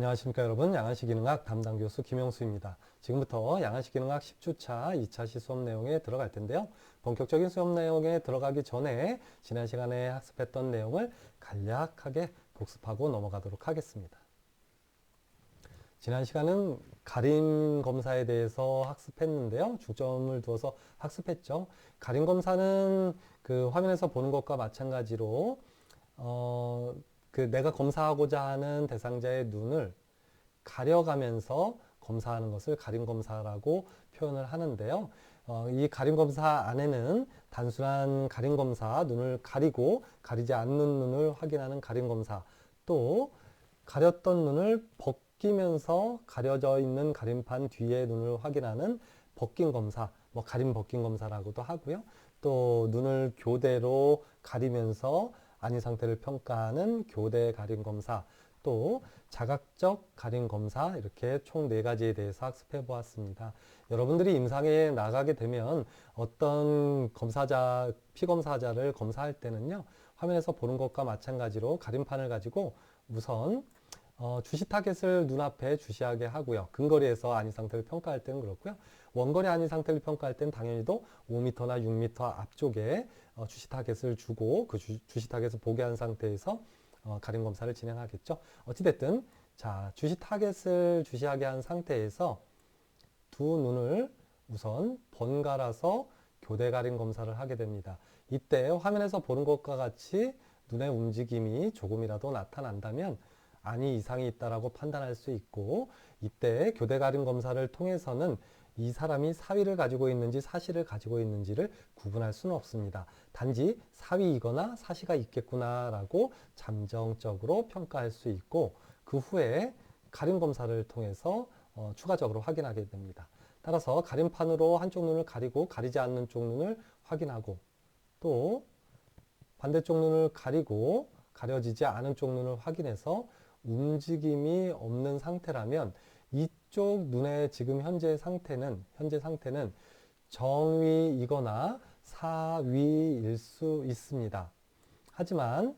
안녕하십니까 여러분. 양안시기능학 담당 교수 김영수입니다. 지금부터 양안시기능학 10주차 2차 시수업 내용에 들어갈 텐데요. 본격적인 수업 내용에 들어가기 전에 지난 시간에 학습했던 내용을 간략하게 복습하고 넘어가도록 하겠습니다. 지난 시간은 가림 검사에 대해서 학습했는데요. 중점을 두어서 학습했죠. 가림 검사는 그 화면에서 보는 것과 마찬가지로 내가 검사하고자 하는 대상자의 눈을 가려가면서 검사하는 것을 가림검사라고 표현을 하는데요. 이 가림검사 안에는 단순한 가림검사, 눈을 가리고 가리지 않는 눈을 확인하는 가림검사, 또 가렸던 눈을 벗기면서 가려져 있는 가림판 뒤에 눈을 확인하는 벗김검사, 가림 벗김검사라고도 하고요. 또 눈을 교대로 가리면서 안위 상태를 평가하는 교대 가림 검사, 또 자각적 가림 검사, 이렇게 총 4가지에 대해서 학습해 보았습니다. 여러분들이 임상에 나가게 되면 어떤 피검사자를 검사할 때는요, 화면에서 보는 것과 마찬가지로 가림판을 가지고 우선 주시 타겟을 눈앞에 주시하게 하고요. 근거리에서 안위 상태를 평가할 때는 그렇고요. 원거리 안위 상태를 평가할 때는 당연히도 5m나 6m 앞쪽에 주시 타겟을 주고 그 주시 타겟을 보게 한 상태에서 가림 검사를 진행하겠죠. 어찌됐든 자, 주시 타겟을 주시하게 한 상태에서 두 눈을 우선 번갈아서 교대 가림 검사를 하게 됩니다. 이때 화면에서 보는 것과 같이 눈의 움직임이 조금이라도 나타난다면 안위 이상이 있다라고 판단할 수 있고, 이때 교대 가림 검사를 통해서는 이 사람이 사위를 가지고 있는지 사시를 가지고 있는지를 구분할 수는 없습니다. 단지 사위이거나 사시가 있겠구나라고 잠정적으로 평가할 수 있고, 그 후에 가림 검사를 통해서 추가적으로 확인하게 됩니다. 따라서 가림판으로 한쪽 눈을 가리고 가리지 않는 쪽 눈을 확인하고, 또 반대쪽 눈을 가리고 가려지지 않은 쪽 눈을 확인해서 움직임이 없는 상태라면 이쪽 눈의 지금 현재 상태는 정위이거나 사위일 수 있습니다. 하지만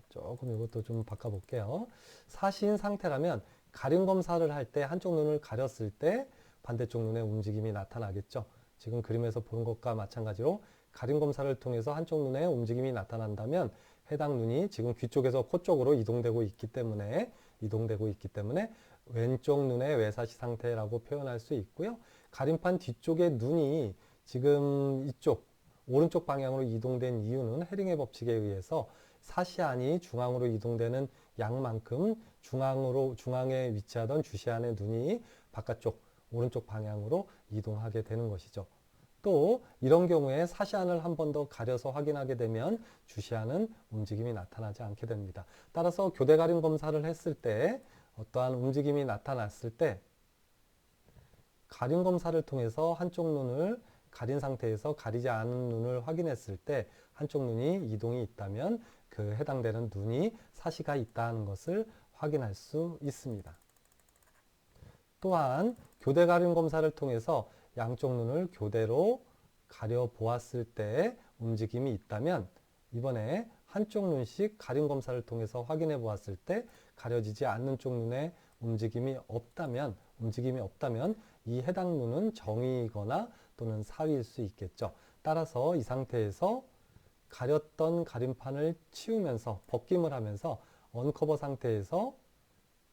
조금 이것도 좀 바꿔볼게요. 사시인 상태라면 가림 검사를 할 때 한쪽 눈을 가렸을 때 반대쪽 눈의 움직임이 나타나겠죠. 지금 그림에서 보는 것과 마찬가지로 가림 검사를 통해서 한쪽 눈에 움직임이 나타난다면 해당 눈이 지금 귀 쪽에서 코 쪽으로 이동되고 있기 때문에 왼쪽 눈의 외사시 상태라고 표현할 수 있고요. 가림판 뒤쪽의 눈이 지금 이쪽 오른쪽 방향으로 이동된 이유는 헤링의 법칙에 의해서 사시안이 중앙으로 이동되는 양만큼 중앙에 위치하던 주시안의 눈이 바깥쪽 오른쪽 방향으로 이동하게 되는 것이죠. 또 이런 경우에 사시안을 한 번 더 가려서 확인하게 되면 주시안은 움직임이 나타나지 않게 됩니다. 따라서 교대 가림 검사를 했을 때 어떠한 움직임이 나타났을 때 가림 검사를 통해서 한쪽 눈을 가린 상태에서 가리지 않은 눈을 확인했을 때 한쪽 눈이 이동이 있다면 그 해당되는 눈이 사시가 있다는 것을 확인할 수 있습니다. 또한 교대 가림 검사를 통해서 양쪽 눈을 교대로 가려 보았을 때 움직임이 있다면 이번에 한쪽 눈씩 가림 검사를 통해서 확인해 보았을 때 가려지지 않는 쪽 눈에 움직임이 없다면 이 해당 눈은 정위이거나 또는 사위일 수 있겠죠. 따라서 이 상태에서 가렸던 가림판을 치우면서 벗김을 하면서 언커버 상태에서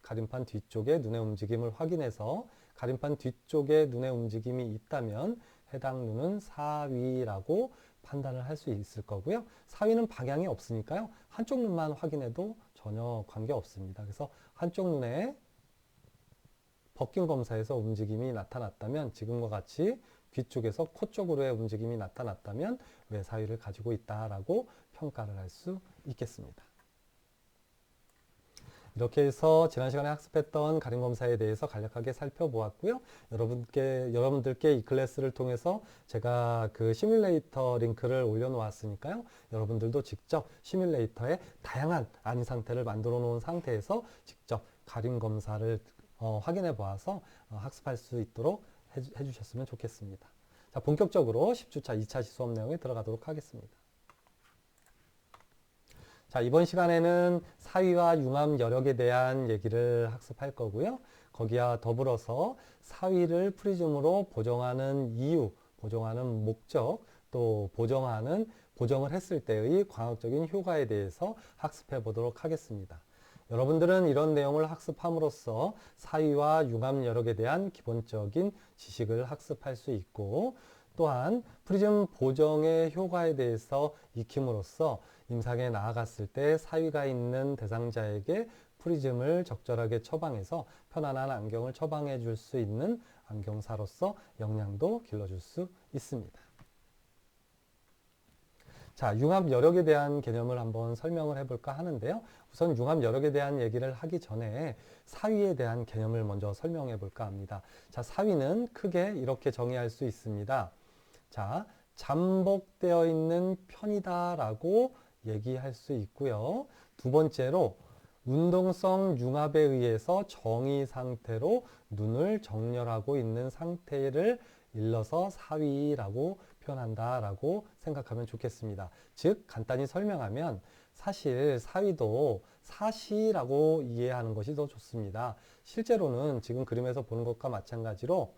가림판 뒤쪽에 눈의 움직임을 확인해서 가림판 뒤쪽에 눈의 움직임이 있다면 해당 눈은 사위라고 판단을 할 수 있을 거고요. 사위는 방향이 없으니까요. 한쪽 눈만 확인해도 전혀 관계없습니다. 그래서 한쪽 눈에 벗김 검사에서 움직임이 나타났다면 지금과 같이 귀 쪽에서 코 쪽으로의 움직임이 나타났다면 외사위를 가지고 있다라고 평가를 할 수 있겠습니다. 이렇게 해서 지난 시간에 학습했던 가림 검사에 대해서 간략하게 살펴보았고요. 여러분들께 이 클래스를 통해서 제가 그 시뮬레이터 링크를 올려놓았으니까요. 여러분들도 직접 시뮬레이터에 다양한 안위 상태를 만들어 놓은 상태에서 직접 가림 검사를 확인해 보아서 학습할 수 있도록 해주셨으면 좋겠습니다. 자, 본격적으로 10주차 2차 수업 내용에 들어가도록 하겠습니다. 자, 이번 시간에는 사위와 융합 여력에 대한 얘기를 학습할 거고요. 거기와 더불어서 사위를 프리즘으로 보정하는 이유, 보정하는 목적, 또 보정을 했을 때의 과학적인 효과에 대해서 학습해 보도록 하겠습니다. 여러분들은 이런 내용을 학습함으로써 사위와 융합 여력에 대한 기본적인 지식을 학습할 수 있고, 또한 프리즘 보정의 효과에 대해서 익힘으로써 임상에 나아갔을 때 사위가 있는 대상자에게 프리즘을 적절하게 처방해서 편안한 안경을 처방해 줄 수 있는 안경사로서 역량도 길러줄 수 있습니다. 자, 융합 여력에 대한 개념을 한번 설명을 해볼까 하는데요. 우선 융합 여력에 대한 얘기를 하기 전에 사위에 대한 개념을 먼저 설명해 볼까 합니다. 자, 사위는 크게 이렇게 정의할 수 있습니다. 자, 잠복되어 있는 편이다라고 얘기할 수 있고요. 두 번째로 운동성 융합에 의해서 정의 상태로 눈을 정렬하고 있는 상태를 일러서 사위라고 표현한다라고 생각하면 좋겠습니다. 즉 간단히 설명하면 사실 사위도 사시라고 이해하는 것이 더 좋습니다. 실제로는 지금 그림에서 보는 것과 마찬가지로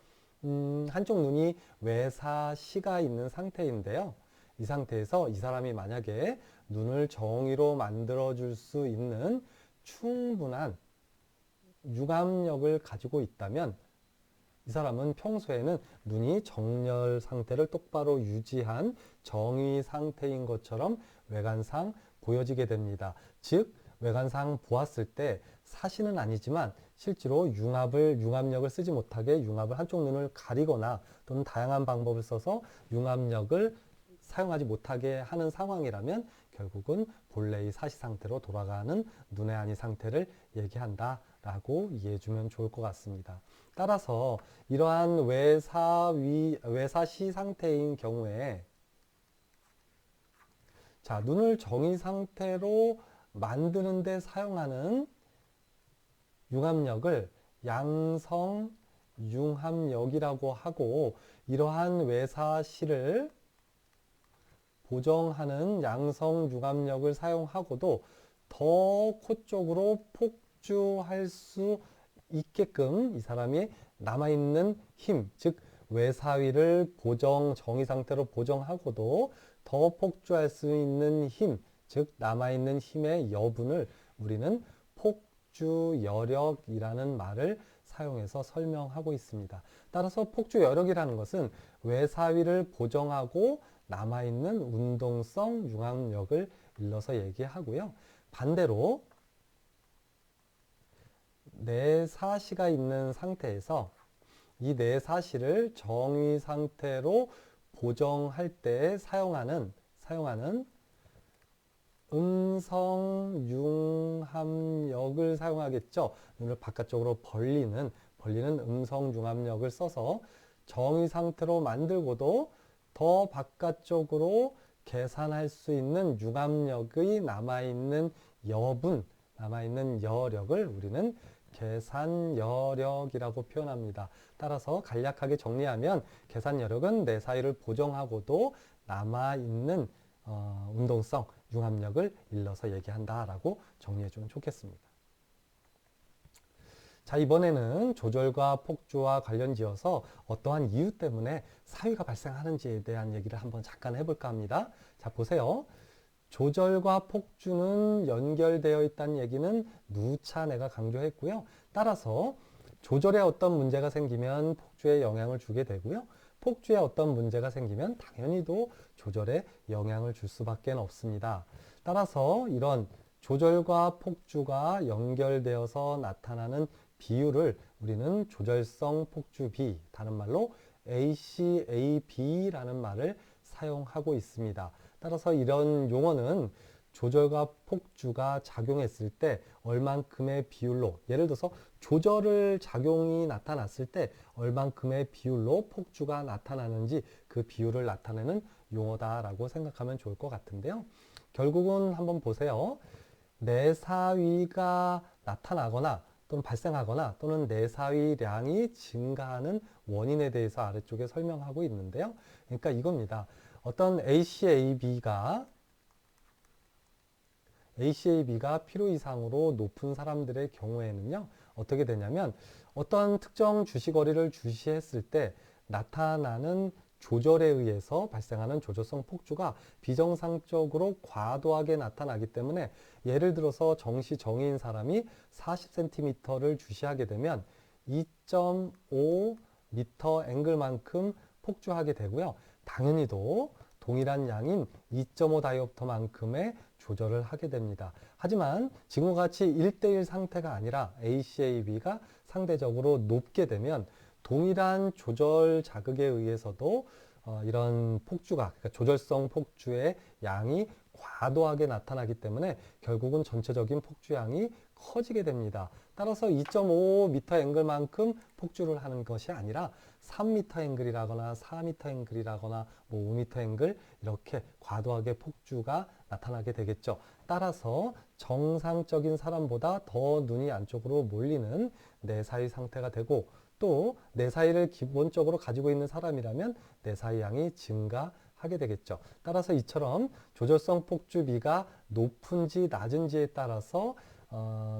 한쪽 눈이 외사시가 있는 상태인데요. 이 상태에서 이 사람이 만약에 눈을 정의로 만들어줄 수 있는 충분한 융합력을 가지고 있다면 이 사람은 평소에는 눈이 정렬 상태를 똑바로 유지한 정의 상태인 것처럼 외관상 보여지게 됩니다. 즉 외관상 보았을 때 사시는 아니지만 실제로 융합력을 쓰지 못하게 융합을 한쪽 눈을 가리거나 또는 다양한 방법을 써서 융합력을 사용하지 못하게 하는 상황이라면 결국은 본래의 사시 상태로 돌아가는 눈의 안의 상태를 얘기한다라고 이해해 주면 좋을 것 같습니다. 따라서 이러한 외사시 상태인 경우에 자, 눈을 정의 상태로 만드는 데 사용하는 융합력을 양성 융합력이라고 하고, 이러한 외사시를 보정하는 양성 융합력을 사용하고도 더 코 쪽으로 폭주할 수 있게끔 이 사람이 남아있는 힘, 즉 외사위를 정의 상태로 보정하고도 더 폭주할 수 있는 힘, 즉 남아있는 힘의 여분을 우리는 폭주여력이라는 말을 사용해서 설명하고 있습니다. 따라서 폭주여력이라는 것은 외사위를 보정하고 남아있는 운동성 융합력을 일러서 얘기하고요. 반대로 내사시가 있는 상태에서 이 내사시를 정의 상태로 보정할 때 사용하는 음성 융합력을 사용하겠죠. 눈을 바깥쪽으로 벌리는 음성 융합력을 써서 정의 상태로 만들고도 더 바깥쪽으로 계산할 수 있는 융합력의 남아있는 여분, 남아있는 여력을 우리는 계산여력이라고 표현합니다. 따라서 간략하게 정리하면 계산여력은 내사위를 보정하고도 남아있는 운동성, 융합력을 일러서 얘기한다라고 정리해주면 좋겠습니다. 자, 이번에는 조절과 폭주와 관련지어서 어떠한 이유 때문에 사위가 발생하는지에 대한 얘기를 한번 잠깐 해볼까 합니다. 자, 보세요. 조절과 폭주는 연결되어 있다는 얘기는 누차 내가 강조했고요. 따라서 조절에 어떤 문제가 생기면 폭주에 영향을 주게 되고요. 폭주에 어떤 문제가 생기면 당연히도 조절에 영향을 줄 수밖에 없습니다. 따라서 이런 조절과 폭주가 연결되어서 나타나는 비율을 우리는 조절성 폭주비, 다른 말로 ACAB라는 말을 사용하고 있습니다. 따라서 이런 용어는 조절과 폭주가 작용했을 때 얼만큼의 비율로, 예를 들어서 조절을 작용이 나타났을 때 얼만큼의 비율로 폭주가 나타나는지 그 비율을 나타내는 용어다라고 생각하면 좋을 것 같은데요. 결국은 한번 보세요. 내사위가 나타나거나 또는 발생하거나 또는 내사위량이 증가하는 원인에 대해서 아래쪽에 설명하고 있는데요. 그러니까 이겁니다. 어떤 ACAB가 ACAB가 필요 이상으로 높은 사람들의 경우에는요, 어떻게 되냐면 어떤 특정 주시거리를 주시했을 때 나타나는 조절에 의해서 발생하는 조절성 폭주가 비정상적으로 과도하게 나타나기 때문에, 예를 들어서 정시 정의인 사람이 40cm를 주시하게 되면 2.5m 앵글만큼 폭주하게 되고요. 당연히도 동일한 양인 2.5 다이옵터만큼의 조절을 하게 됩니다. 하지만 지금과 같이 1대1 상태가 아니라 ACAB가 상대적으로 높게 되면 동일한 조절 자극에 의해서도 이런 폭주가, 그러니까 조절성 폭주의 양이 과도하게 나타나기 때문에 결국은 전체적인 폭주량이 커지게 됩니다. 따라서 2.5m 앵글만큼 폭주를 하는 것이 아니라 3m 앵글이라거나 4m 앵글이라거나 5m 앵글, 이렇게 과도하게 폭주가 나타나게 되겠죠. 따라서 정상적인 사람보다 더 눈이 안쪽으로 몰리는 내사의 상태가 되고, 또 내사의를 기본적으로 가지고 있는 사람이라면 내사의 양이 증가하게 되겠죠. 따라서 이처럼 조절성 폭주비가 높은지 낮은지에 따라서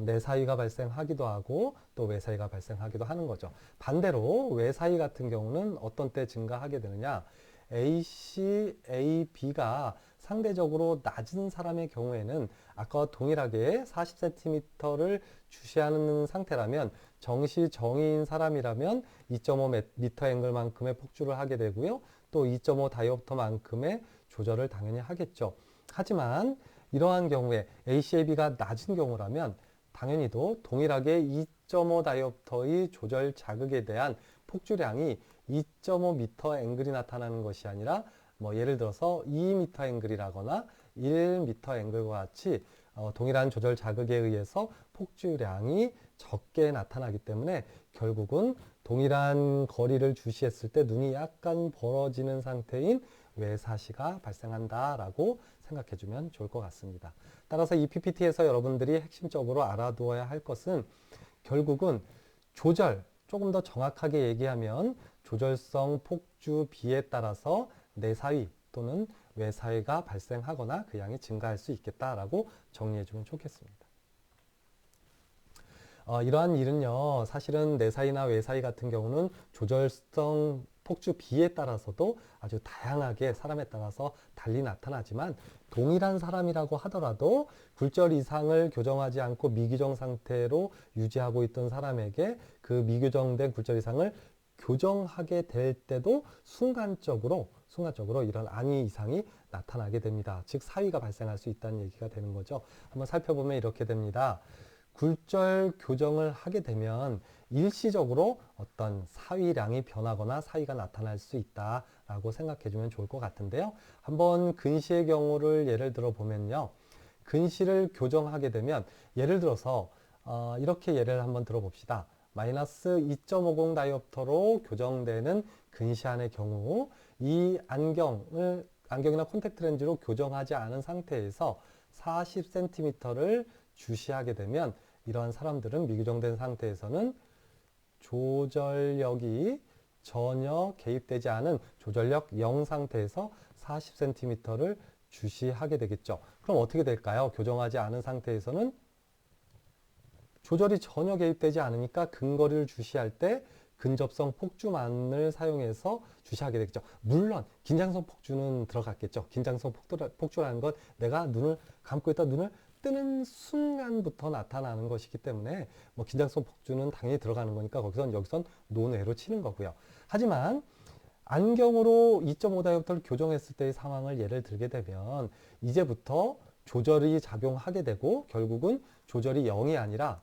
내사의가 발생하기도 하고 또 외사의가 발생하기도 하는 거죠. 반대로 외사의 같은 경우는 어떤 때 증가하게 되느냐, ACAB가 상대적으로 낮은 사람의 경우에는 아까와 동일하게 40cm를 주시하는 상태라면 정시 정의인 사람이라면 2.5m 앵글만큼의 폭주를 하게 되고요. 또 2.5 다이옵터만큼의 조절을 당연히 하겠죠. 하지만 이러한 경우에 ACAB가 낮은 경우라면 당연히도 동일하게 2.5 다이옵터의 조절 자극에 대한 폭주량이 2.5m 앵글이 나타나는 것이 아니라 예를 들어서 2m 앵글이라거나 1m 앵글과 같이 동일한 조절 자극에 의해서 폭주량이 적게 나타나기 때문에 결국은 동일한 거리를 주시했을 때 눈이 약간 벌어지는 상태인 외사시가 발생한다라고 생각해 주면 좋을 것 같습니다. 따라서 이 PPT에서 여러분들이 핵심적으로 알아두어야 할 것은 결국은 조절, 조금 더 정확하게 얘기하면 조절성 폭주비에 따라서 내사의 또는 외사의가 발생하거나 그 양이 증가할 수 있겠다라고 정리해 주면 좋겠습니다. 이러한 일은요, 사실은 내사의나 외사의 같은 경우는 조절성 폭주비에 따라서도 아주 다양하게 사람에 따라서 달리 나타나지만, 동일한 사람이라고 하더라도 굴절 이상을 교정하지 않고 미규정 상태로 유지하고 있던 사람에게 그 미규정된 굴절 이상을 교정하게 될 때도 순간적으로 이런 안위 이상이 나타나게 됩니다. 즉 사위가 발생할 수 있다는 얘기가 되는 거죠. 한번 살펴보면 이렇게 됩니다. 굴절 교정을 하게 되면 일시적으로 어떤 사위량이 변하거나 사위가 나타날 수 있다라고 생각해 주면 좋을 것 같은데요. 한번 근시의 경우를 예를 들어 보면요. 근시를 교정하게 되면 예를 들어서 이렇게 예를 한번 들어봅시다. 마이너스 2.50 다이옵터로 교정되는 근시안의 경우 이 안경이나 콘택트 렌즈로 교정하지 않은 상태에서 40cm를 주시하게 되면 이러한 사람들은 미규정된 상태에서는 조절력이 전혀 개입되지 않은 조절력 0 상태에서 40cm를 주시하게 되겠죠. 그럼 어떻게 될까요? 교정하지 않은 상태에서는 조절이 전혀 개입되지 않으니까 근거리를 주시할 때 근접성 폭주만을 사용해서 주시하게 되겠죠. 물론 긴장성 폭주는 들어갔겠죠. 긴장성 폭주라는 건 내가 눈을 감고 있다 눈을 뜨는 순간부터 나타나는 것이기 때문에 긴장성 폭주는 당연히 들어가는 거니까 여기선 논외로 치는 거고요. 하지만 안경으로 2.5 다이옵터를 교정했을 때의 상황을 예를 들게 되면 이제부터 조절이 작용하게 되고 결국은 조절이 0이 아니라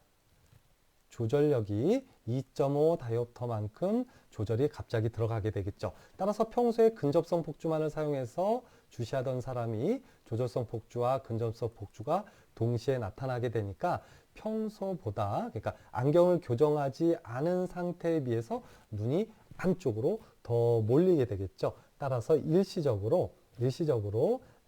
조절력이 2.5 다이옵터만큼 조절이 갑자기 들어가게 되겠죠. 따라서 평소에 근접성 폭주만을 사용해서 주시하던 사람이 조절성 폭주와 근접성 폭주가 동시에 나타나게 되니까 평소보다, 그러니까 안경을 교정하지 않은 상태에 비해서 눈이 안쪽으로 더 몰리게 되겠죠. 따라서 일시적으로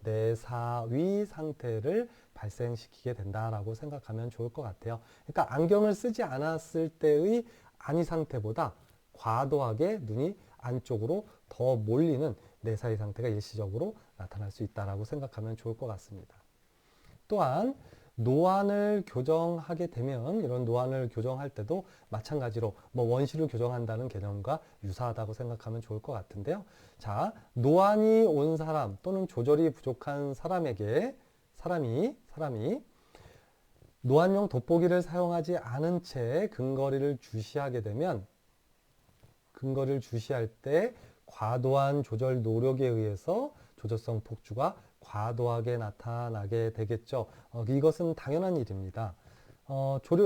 내사위 상태를 발생시키게 된다라고 생각하면 좋을 것 같아요. 그러니까 안경을 쓰지 않았을 때의 안위 상태보다 과도하게 눈이 안쪽으로 더 몰리는 내사위 상태가 일시적으로 나타날 수 있다라고 생각하면 좋을 것 같습니다. 또한 노안을 교정하게 되면 이런 노안을 교정할 때도 마찬가지로 뭐 원시를 교정한다는 개념과 유사하다고 생각하면 좋을 것 같은데요. 자, 노안이 온 사람 또는 조절이 부족한 사람에게 사람이 노안용 돋보기를 사용하지 않은 채 근거리를 주시하게 되면 근거리를 주시할 때 과도한 조절 노력에 의해서 조절성 폭주가 과도하게 나타나게 되겠죠. 이것은 당연한 일입니다.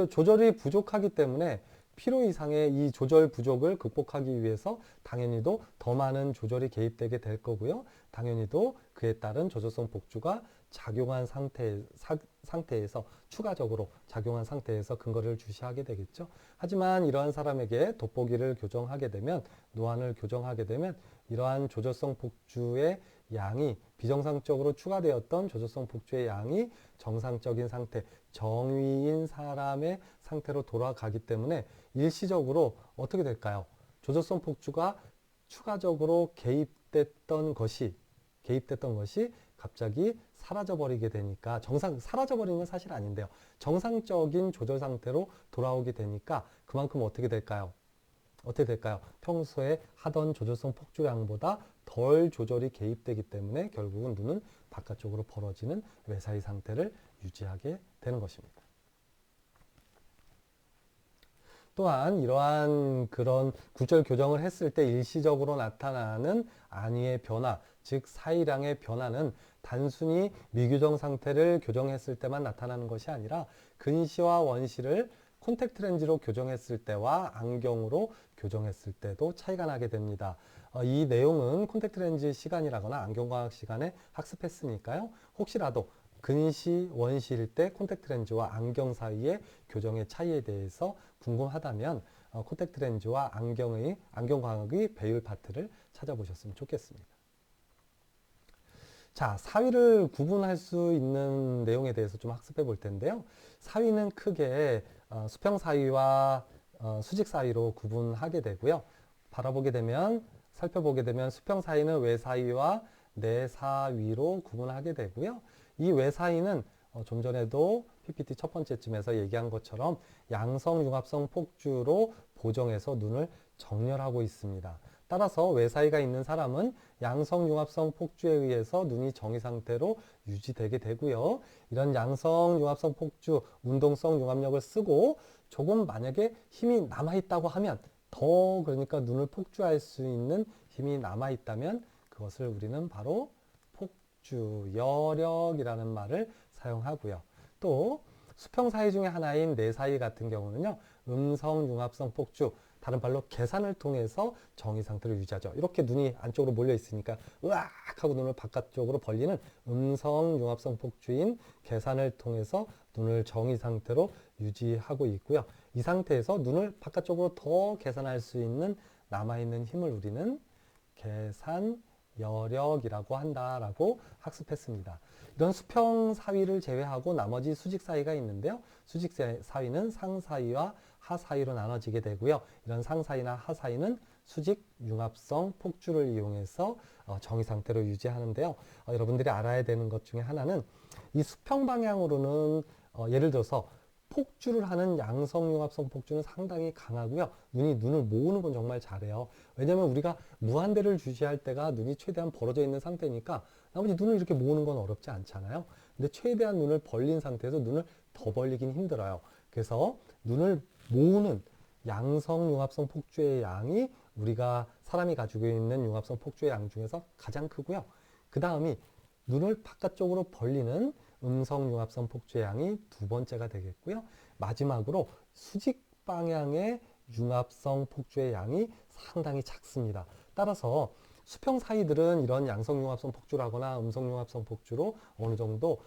조절이 부족하기 때문에 필요 이상의 이 조절 부족을 극복하기 위해서 당연히도 더 많은 조절이 개입되게 될 거고요. 당연히도 그에 따른 조절성 폭주가 작용한 상태에서 추가적으로 작용한 상태에서 근거리를 주시하게 되겠죠. 하지만 이러한 사람에게 돋보기를 교정하게 되면 노안을 교정하게 되면 이러한 조절성 폭주의 양이 비정상적으로 추가되었던 조절성 폭주의 양이 정상적인 상태, 정위인 사람의 상태로 돌아가기 때문에 일시적으로 어떻게 될까요? 조절성 폭주가 추가적으로 개입됐던 것이 갑자기 사라져버리게 되니까 사라져버리는 건 사실 아닌데요. 정상적인 조절 상태로 돌아오게 되니까 그만큼 어떻게 될까요? 평소에 하던 조절성 폭주량보다 덜 조절이 개입되기 때문에 결국은 눈은 바깥쪽으로 벌어지는 외사의 상태를 유지하게 되는 것입니다. 또한 이러한 그런 굴절 교정을 했을 때 일시적으로 나타나는 안위의 변화, 즉 사이량의 변화는 단순히 미교정 상태를 교정했을 때만 나타나는 것이 아니라 근시와 원시를 콘택트 렌즈로 교정했을 때와 안경으로 교정했을 때도 차이가 나게 됩니다. 이 내용은 콘택트 렌즈 시간이라거나 안경과학 시간에 학습했으니까요. 혹시라도 근시, 원시일 때 콘택트 렌즈와 안경 사이의 교정의 차이에 대해서 궁금하다면 콘택트 렌즈와 안경광학의 배율 파트를 찾아보셨으면 좋겠습니다. 자, 사위를 구분할 수 있는 내용에 대해서 좀 학습해 볼 텐데요. 사위는 크게 수평 사위와 수직 사위로 구분하게 되고요. 살펴보게 되면 수평 사위는 외사위와 내사위로 구분하게 되고요. 이 외사위는 좀 전에도 PPT 첫 번째쯤에서 얘기한 것처럼 양성 융합성 폭주로 보정해서 눈을 정렬하고 있습니다. 따라서 외사위가 있는 사람은 양성 융합성 폭주에 의해서 눈이 정의 상태로 유지되게 되고요. 이런 양성 융합성 폭주, 운동성 융합력을 쓰고 조금 만약에 힘이 남아있다고 하면 그러니까 눈을 폭주할 수 있는 힘이 남아있다면 그것을 우리는 바로 폭주여력이라는 말을 사용하고요. 또 수평 사이 중에 하나인 내사이 같은 경우는요. 음성 융합성 폭주, 다른 말로 계산을 통해서 정의 상태를 유지하죠. 이렇게 눈이 안쪽으로 몰려 있으니까 으악 하고 눈을 바깥쪽으로 벌리는 음성 융합성 폭주인 계산을 통해서 눈을 정의 상태로 유지하고 있고요. 이 상태에서 눈을 바깥쪽으로 더 계산할 수 있는 남아있는 힘을 우리는 계산 여력이라고 한다라고 학습했습니다. 이런 수평 사위를 제외하고 나머지 수직 사위가 있는데요. 수직 사위는 상사위와 하사위로 나눠지게 되고요. 이런 상사위나 하사위는 수직 융합성 폭주를 이용해서 정의 상태로 유지하는데요. 여러분들이 알아야 되는 것 중에 하나는 이 수평 방향으로는 예를 들어서 폭주를 하는 양성융합성 폭주는 상당히 강하고요. 눈을 모으는 건 정말 잘해요. 왜냐하면 우리가 무한대를 주시할 때가 눈이 최대한 벌어져 있는 상태니까 나머지 눈을 이렇게 모으는 건 어렵지 않잖아요. 근데 최대한 눈을 벌린 상태에서 눈을 더 벌리긴 힘들어요. 그래서 눈을 모으는 양성융합성 폭주의 양이 우리가 사람이 가지고 있는 융합성 폭주의 양 중에서 가장 크고요. 그 다음이 눈을 바깥쪽으로 벌리는 음성융합성 폭주의 양이 두 번째가 되겠고요. 마지막으로 수직 방향의 융합성 폭주의 양이 상당히 작습니다. 따라서 수평 사이들은 이런 양성융합성 폭주라거나 음성융합성 폭주로 어느 정도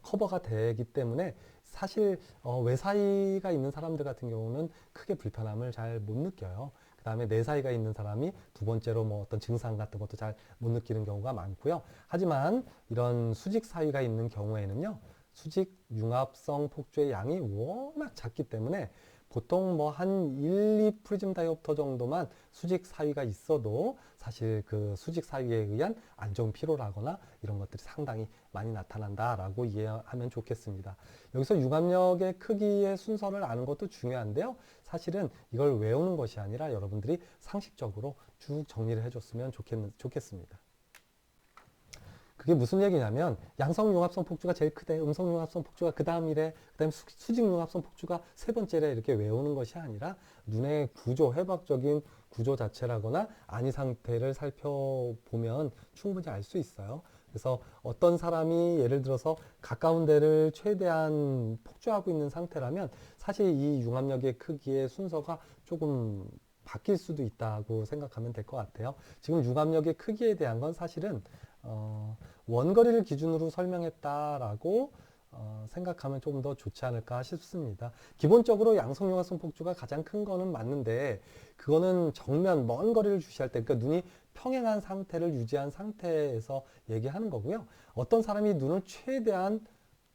커버가 되기 때문에 사실 외사이가 있는 사람들 같은 경우는 크게 불편함을 잘 못 느껴요. 그 다음에 내사이가 있는 사람이 두 번째로 뭐 어떤 증상 같은 것도 잘 못 느끼는 경우가 많고요. 하지만 이런 수직 사이가 있는 경우에는요. 수직 융합성 폭주의 양이 워낙 작기 때문에 보통 뭐 한 1, 2 프리즘 다이옵터 정도만 수직 사위가 있어도 사실 그 수직 사위에 의한 안정 피로라거나 이런 것들이 상당히 많이 나타난다라고 이해하면 좋겠습니다. 여기서 융합력의 크기의 순서를 아는 것도 중요한데요. 사실은 이걸 외우는 것이 아니라 여러분들이 상식적으로 쭉 정리를 해줬으면 좋겠습니다. 그게 무슨 얘기냐면 양성융합성 폭주가 제일 크대, 음성융합성 폭주가 그 다음이래, 그 다음에 수직융합성 폭주가 세 번째래, 이렇게 외우는 것이 아니라 눈의 구조, 해박적인 구조 자체라거나 안위 상태를 살펴보면 충분히 알 수 있어요. 그래서 어떤 사람이 예를 들어서 가까운 데를 최대한 폭주하고 있는 상태라면 사실 이 융합력의 크기의 순서가 조금 바뀔 수도 있다고 생각하면 될 것 같아요. 지금 융합력의 크기에 대한 건 사실은 원거리를 기준으로 설명했다라고 생각하면 조금 더 좋지 않을까 싶습니다. 기본적으로 양성융합성 폭주가 가장 큰 거는 맞는데 그거는 정면 먼 거리를 주시할 때, 그러니까 눈이 평행한 상태를 유지한 상태에서 얘기하는 거고요. 어떤 사람이 눈을 최대한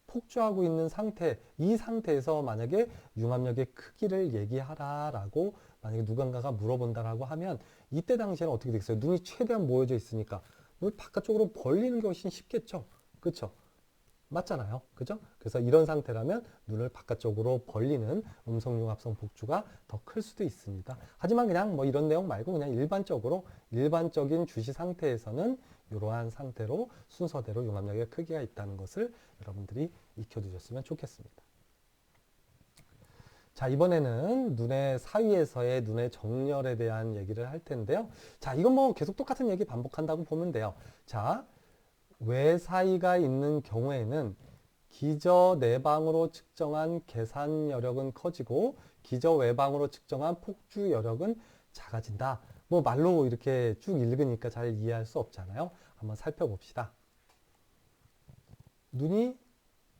폭주하고 있는 상태, 이 상태에서 만약에 융합력의 크기를 얘기하라라고 만약에 누군가가 물어본다라고 하면 이때 당시에는 어떻게 되겠어요? 눈이 최대한 모여져 있으니까 눈을 바깥쪽으로 벌리는 게 훨씬 쉽겠죠. 그렇죠? 맞잖아요. 그죠? 그래서 이런 상태라면 눈을 바깥쪽으로 벌리는 음성융합성 폭주가 더 클 수도 있습니다. 하지만 그냥 뭐 이런 내용 말고 그냥 일반적인 주시 상태에서는 이러한 상태로 순서대로 융합력의 크기가 있다는 것을 여러분들이 익혀두셨으면 좋겠습니다. 자, 이번에는 눈의 사이에서의 눈의 정렬에 대한 얘기를 할 텐데요. 자, 이건 뭐 계속 똑같은 얘기 반복한다고 보면 돼요. 자, 외사이가 있는 경우에는 기저 내방으로 측정한 계산 여력은 커지고 기저 외방으로 측정한 폭주 여력은 작아진다. 뭐 말로 이렇게 쭉 읽으니까 잘 이해할 수 없잖아요. 한번 살펴봅시다. 눈이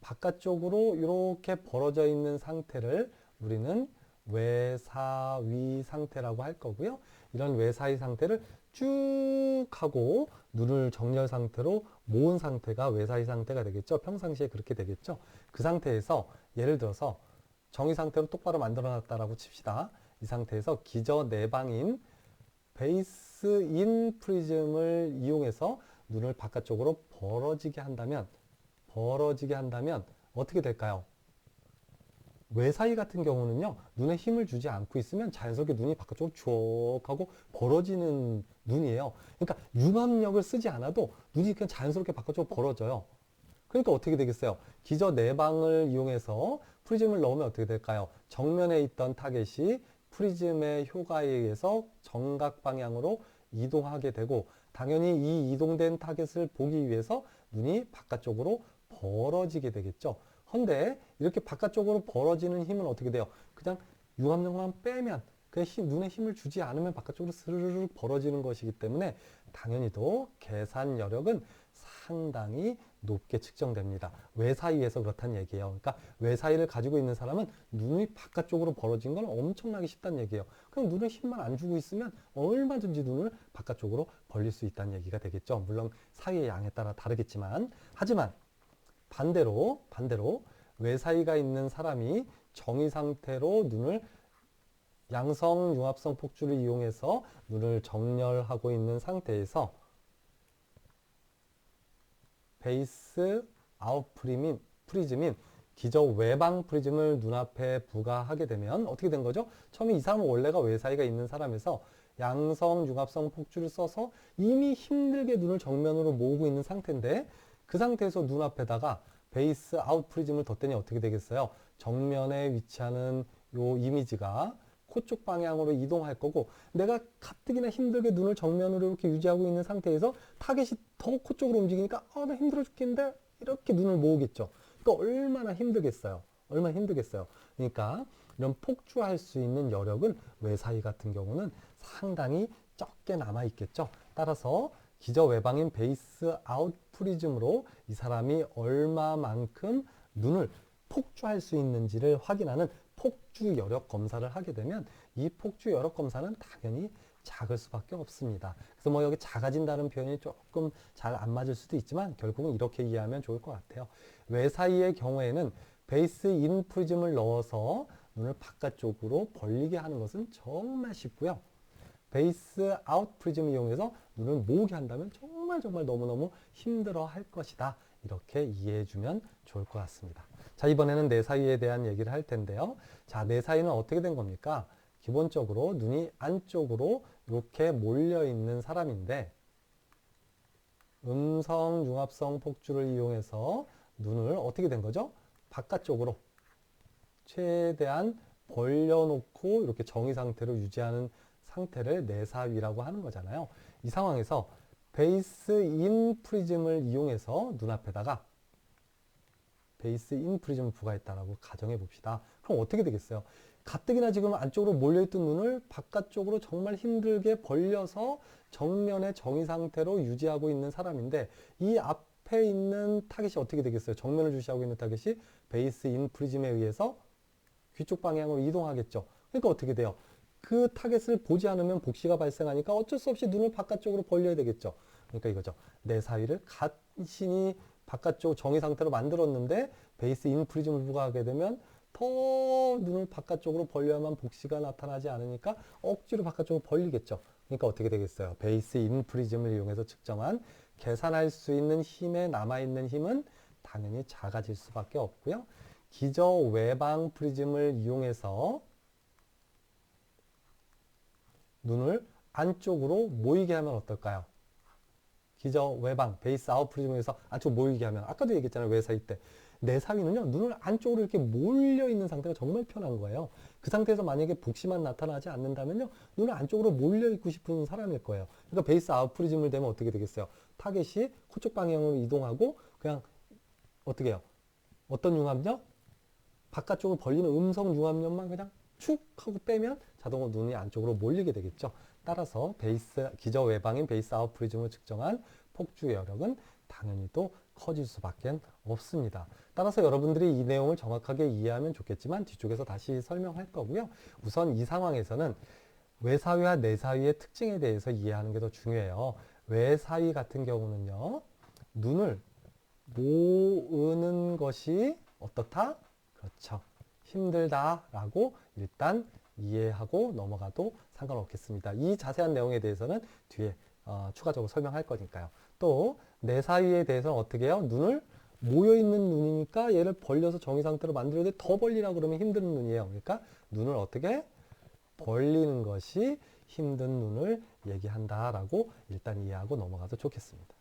바깥쪽으로 이렇게 벌어져 있는 상태를 우리는 외사위 상태라고 할 거고요. 이런 외사위 상태를 쭉 하고 눈을 정렬 상태로 모은 상태가 외사위 상태가 되겠죠. 평상시에 그렇게 되겠죠. 그 상태에서 예를 들어서 정의 상태로 똑바로 만들어 놨다라고 칩시다. 이 상태에서 기저 내방인 베이스 인 프리즘을 이용해서 눈을 바깥쪽으로 벌어지게 한다면 어떻게 될까요? 외사이 같은 경우는요, 눈에 힘을 주지 않고 있으면 자연스럽게 눈이 바깥쪽으로 쭉 하고 벌어지는 눈이에요. 그러니까 융합력을 쓰지 않아도 눈이 그냥 자연스럽게 바깥쪽으로 벌어져요. 그러니까 어떻게 되겠어요? 기저 내방을 이용해서 프리즘을 넣으면 어떻게 될까요? 정면에 있던 타겟이 프리즘의 효과에 의해서 정각 방향으로 이동하게 되고, 당연히 이 이동된 타겟을 보기 위해서 눈이 바깥쪽으로 벌어지게 되겠죠. 헌데 이렇게 바깥쪽으로 벌어지는 힘은 어떻게 돼요? 그냥 융합력만 빼면, 그 눈에 힘을 주지 않으면 바깥쪽으로 스르르 벌어지는 것이기 때문에 당연히도 계산 여력은 상당히 높게 측정됩니다. 외사이에서 그렇다는 얘기예요. 그러니까 외사이를 가지고 있는 사람은 눈이 바깥쪽으로 벌어진 건 엄청나게 쉽다는 얘기예요. 그냥 눈에 힘만 안 주고 있으면 얼마든지 눈을 바깥쪽으로 벌릴 수 있다는 얘기가 되겠죠. 물론 사이의 양에 따라 다르겠지만, 하지만 반대로 외사이가 있는 사람이 정의 상태로 눈을 양성 융합성 폭주를 이용해서 눈을 정렬하고 있는 상태에서 베이스 아웃 프리즘인 기저 외방 프리즘을 눈앞에 부과하게 되면 어떻게 된 거죠? 처음에 이 사람은 원래가 외사이가 있는 사람에서 양성 융합성 폭주를 써서 이미 힘들게 눈을 정면으로 모으고 있는 상태인데, 그 상태에서 눈앞에다가 베이스 아웃 프리즘을 뒀더니 어떻게 되겠어요? 정면에 위치하는 요 이미지가 코 쪽 방향으로 이동할 거고, 내가 가뜩이나 힘들게 눈을 정면으로 이렇게 유지하고 있는 상태에서 타겟이 더 코 쪽으로 움직이니까 나 힘들어 죽겠는데 이렇게 눈을 모으겠죠. 그러니까 얼마나 힘들겠어요. 그러니까 이런 폭주할 수 있는 여력은 외사이 같은 경우는 상당히 적게 남아 있겠죠. 따라서 기저 외방인 베이스 아웃 프리즘으로 이 사람이 얼마만큼 눈을 폭주할 수 있는지를 확인하는 폭주 여력 검사를 하게 되면 이 폭주 여력 검사는 당연히 작을 수밖에 없습니다. 그래서 뭐 여기 작아진다는 표현이 조금 잘 안 맞을 수도 있지만 결국은 이렇게 이해하면 좋을 것 같아요. 외사이의 경우에는 베이스 인 프리즘을 넣어서 눈을 바깥쪽으로 벌리게 하는 것은 정말 쉽고요. 베이스 아웃 프리즘을 이용해서 눈을 모으게 한다면 정말 너무너무 힘들어 할 것이다. 이렇게 이해해 주면 좋을 것 같습니다. 자, 이번에는 내 사이에 대한 얘기를 할 텐데요. 자, 내 사이는 어떻게 된 겁니까? 기본적으로 눈이 안쪽으로 이렇게 몰려 있는 사람인데 음성 융합성 폭주를 이용해서 눈을 어떻게 된 거죠? 바깥쪽으로 최대한 벌려놓고 이렇게 정의 상태로 유지하는 상태를 내사위라고 하는 거잖아요. 이 상황에서 베이스 인 프리즘을 이용해서 눈앞에다가 베이스 인 프리즘을 부과했다라고 가정해 봅시다. 그럼 어떻게 되겠어요? 가뜩이나 지금 안쪽으로 몰려있던 눈을 바깥쪽으로 정말 힘들게 벌려서 정면의 정의 상태로 유지하고 있는 사람인데 이 앞에 있는 타겟이 어떻게 되겠어요? 정면을 주시하고 있는 타겟이 베이스 인 프리즘에 의해서 귀쪽 방향으로 이동하겠죠. 그러니까 어떻게 돼요? 그 타겟을 보지 않으면 복시가 발생하니까 어쩔 수 없이 눈을 바깥쪽으로 벌려야 되겠죠. 그러니까 이거죠. 내 사위를 간신히 바깥쪽 정의 상태로 만들었는데 베이스 인 프리즘을 부과하게 되면 더 눈을 바깥쪽으로 벌려야만 복시가 나타나지 않으니까 억지로 바깥쪽으로 벌리겠죠. 그러니까 어떻게 되겠어요? 베이스 인 프리즘을 이용해서 측정한 계산할 수 있는 힘에 남아있는 힘은 당연히 작아질 수밖에 없고요. 기저 외방 프리즘을 이용해서 눈을 안쪽으로 모이게 하면 어떨까요? 기저 외방, 베이스 아웃 프리즘에서 안쪽 모이게 하면 아까도 얘기했잖아요. 외사위 때. 내사위는요. 눈을 안쪽으로 이렇게 몰려있는 상태가 정말 편한 거예요. 그 상태에서 만약에 복시만 나타나지 않는다면요. 눈을 안쪽으로 몰려있고 싶은 사람일 거예요. 그러니까 베이스 아웃 프리즘을 되면 어떻게 되겠어요? 타겟이 코쪽 방향으로 이동하고 그냥 어떻게 해요? 어떤 융합력? 바깥쪽을 벌리는 음성 융합력만 그냥 축 하고 빼면 자동으로 눈이 안쪽으로 몰리게 되겠죠. 따라서 베이스 기저 외방인 베이스 아웃 프리즘을 측정한 폭주 여력은 당연히 또 커질 수밖에 없습니다. 따라서 여러분들이 이 내용을 정확하게 이해하면 좋겠지만 뒤쪽에서 다시 설명할 거고요. 우선 이 상황에서는 외사위와 내사위의 특징에 대해서 이해하는 게 더 중요해요. 외사위 같은 경우는요. 눈을 모으는 것이 어떻다? 그렇죠. 힘들다라고 일단 이해하고 넘어가도 상관없겠습니다. 이 자세한 내용에 대해서는 뒤에 추가적으로 설명할 거니까요. 또 내 사이에 대해서는 어떻게 해요? 눈을 모여있는 눈이니까 얘를 벌려서 정의 상태로 만들어야 돼. 더 벌리라 그러면 힘든 눈이에요. 그러니까 눈을 어떻게 벌리는 것이 힘든 눈을 얘기한다라고 일단 이해하고 넘어가도 좋겠습니다.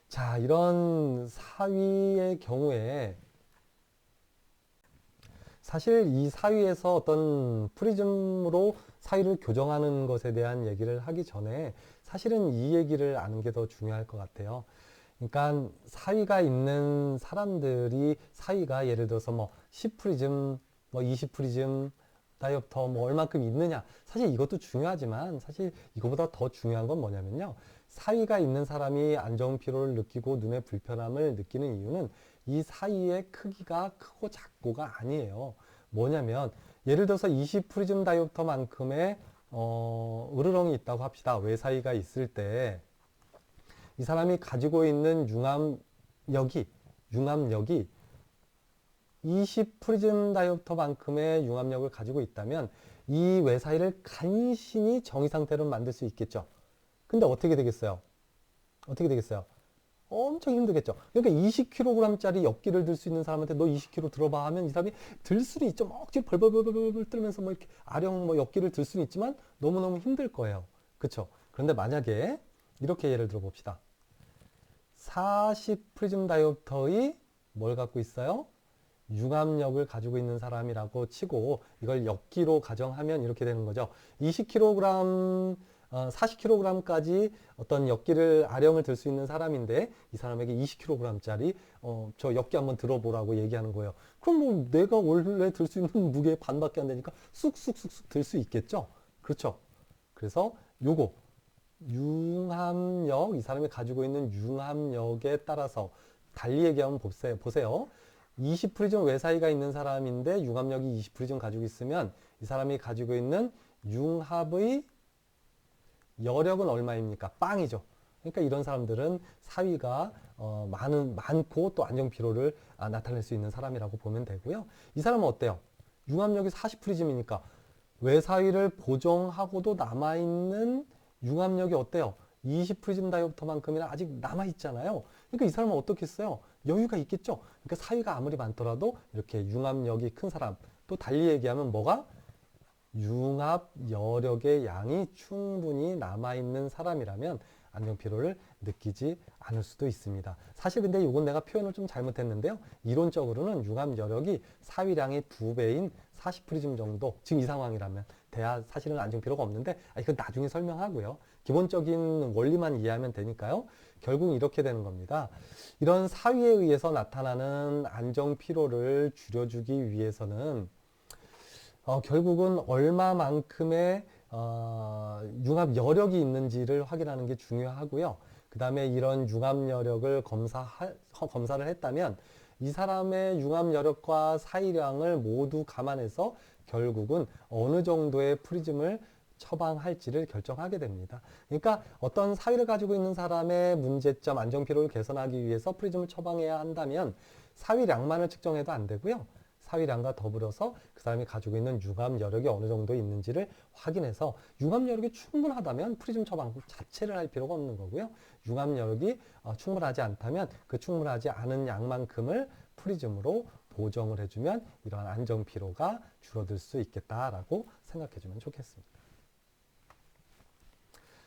자, 이런 사위의 경우에 사실 이 사위에서 어떤 프리즘으로 사위를 교정하는 것에 대한 얘기를 하기 전에 사실은 이 얘기를 아는 게 더 중요할 것 같아요. 그러니까 사위가 있는 사람들이 사위가 예를 들어서 뭐 10프리즘, 뭐 20프리즘, 다이옵터 뭐 얼만큼 있느냐. 사실 이것도 중요하지만 사실 이거보다 더 중요한 건 뭐냐면요. 사위가 있는 사람이 안정 피로를 느끼고 눈의 불편함을 느끼는 이유는 이 사이의 크기가 크고 작고가 아니에요. 뭐냐면 예를 들어서 20프리즘 다이옵터만큼의 으르렁이 있다고 합시다. 외사이가 있을 때 이 사람이 가지고 있는 융합력이 20프리즘 다이옵터만큼의 융합력을 가지고 있다면 이 외사이를 간신히 정의 상태로 만들 수 있겠죠. 근데 어떻게 되겠어요? 어떻게 되겠어요? 엄청 힘들겠죠. 그러니까 20kg짜리 엽기를 들 수 있는 사람한테 너 20kg 들어봐 하면 이 사람이 들 수는 있죠. 막 억지로 벌벌벌벌 떨면서 뭐 이렇게 아령 뭐 엽기를 들 수는 있지만 너무너무 힘들 거예요. 그렇죠? 그런데 만약에 이렇게 예를 들어 봅시다. 40 프리즘 다이옵터의 뭘 갖고 있어요? 융합력을 가지고 있는 사람이라고 치고 이걸 엽기로 가정하면 이렇게 되는 거죠. 20kg, 40kg까지 어떤 엽기를 아령을 들 수 있는 사람인데 이 사람에게 20kg짜리 저 엽기 한번 들어보라고 얘기하는 거예요. 그럼 뭐 내가 원래 들 수 있는 무게의 반밖에 안 되니까 쑥쑥쑥쑥 들 수 있겠죠. 그렇죠. 그래서 요거 융합력, 이 사람이 가지고 있는 융합력에 따라서 달리 얘기하면 보세요. 20프리즘 외사이가 있는 사람인데 융합력이 20프리즘 가지고 있으면 이 사람이 가지고 있는 융합의 여력은 얼마입니까? 빵이죠. 그러니까 이런 사람들은 사위가 많고 또 안정피로를 나타낼 수 있는 사람이라고 보면 되고요. 이 사람은 어때요? 융합력이 40프리즘이니까 외사위를 보정하고도 남아있는 융합력이 어때요? 20프리즘 다이옵터만큼이나 아직 남아있잖아요. 그러니까 이 사람은 어떻게 써요? 여유가 있겠죠? 그러니까 사위가 아무리 많더라도 이렇게 융합력이 큰 사람, 또 달리 얘기하면 뭐가? 융합 여력의 양이 충분히 남아있는 사람이라면 안정피로를 느끼지 않을 수도 있습니다. 사실 근데 이건 내가 표현을 좀 잘못했는데요. 이론적으로는 융합 여력이 사위량의 2배인 40프리즘 정도, 지금 이 상황이라면 돼야 사실은 안정피로가 없는데 이건 나중에 설명하고요. 기본적인 원리만 이해하면 되니까요. 결국 이렇게 되는 겁니다. 이런 사위에 의해서 나타나는 안정피로를 줄여주기 위해서는 결국은 얼마만큼의 융합 여력이 있는지를 확인하는 게 중요하고요. 그 다음에 이런 융합 여력을 검사를 했다면 이 사람의 융합 여력과 사이량을 모두 감안해서 결국은 어느 정도의 프리즘을 처방할지를 결정하게 됩니다. 그러니까 어떤 사위를 가지고 있는 사람의 문제점, 안정피로를 개선하기 위해서 프리즘을 처방해야 한다면 사위량만을 측정해도 안 되고요. 사위량과 더불어서 그 사람이 가지고 있는 융합 여력이 어느 정도 있는지를 확인해서 융합 여력이 충분하다면 프리즘 처방 자체를 할 필요가 없는 거고요. 융합 여력이 충분하지 않다면 그 충분하지 않은 양만큼을 프리즘으로 보정을 해주면 이러한 안정 피로가 줄어들 수 있겠다라고 생각해 주면 좋겠습니다.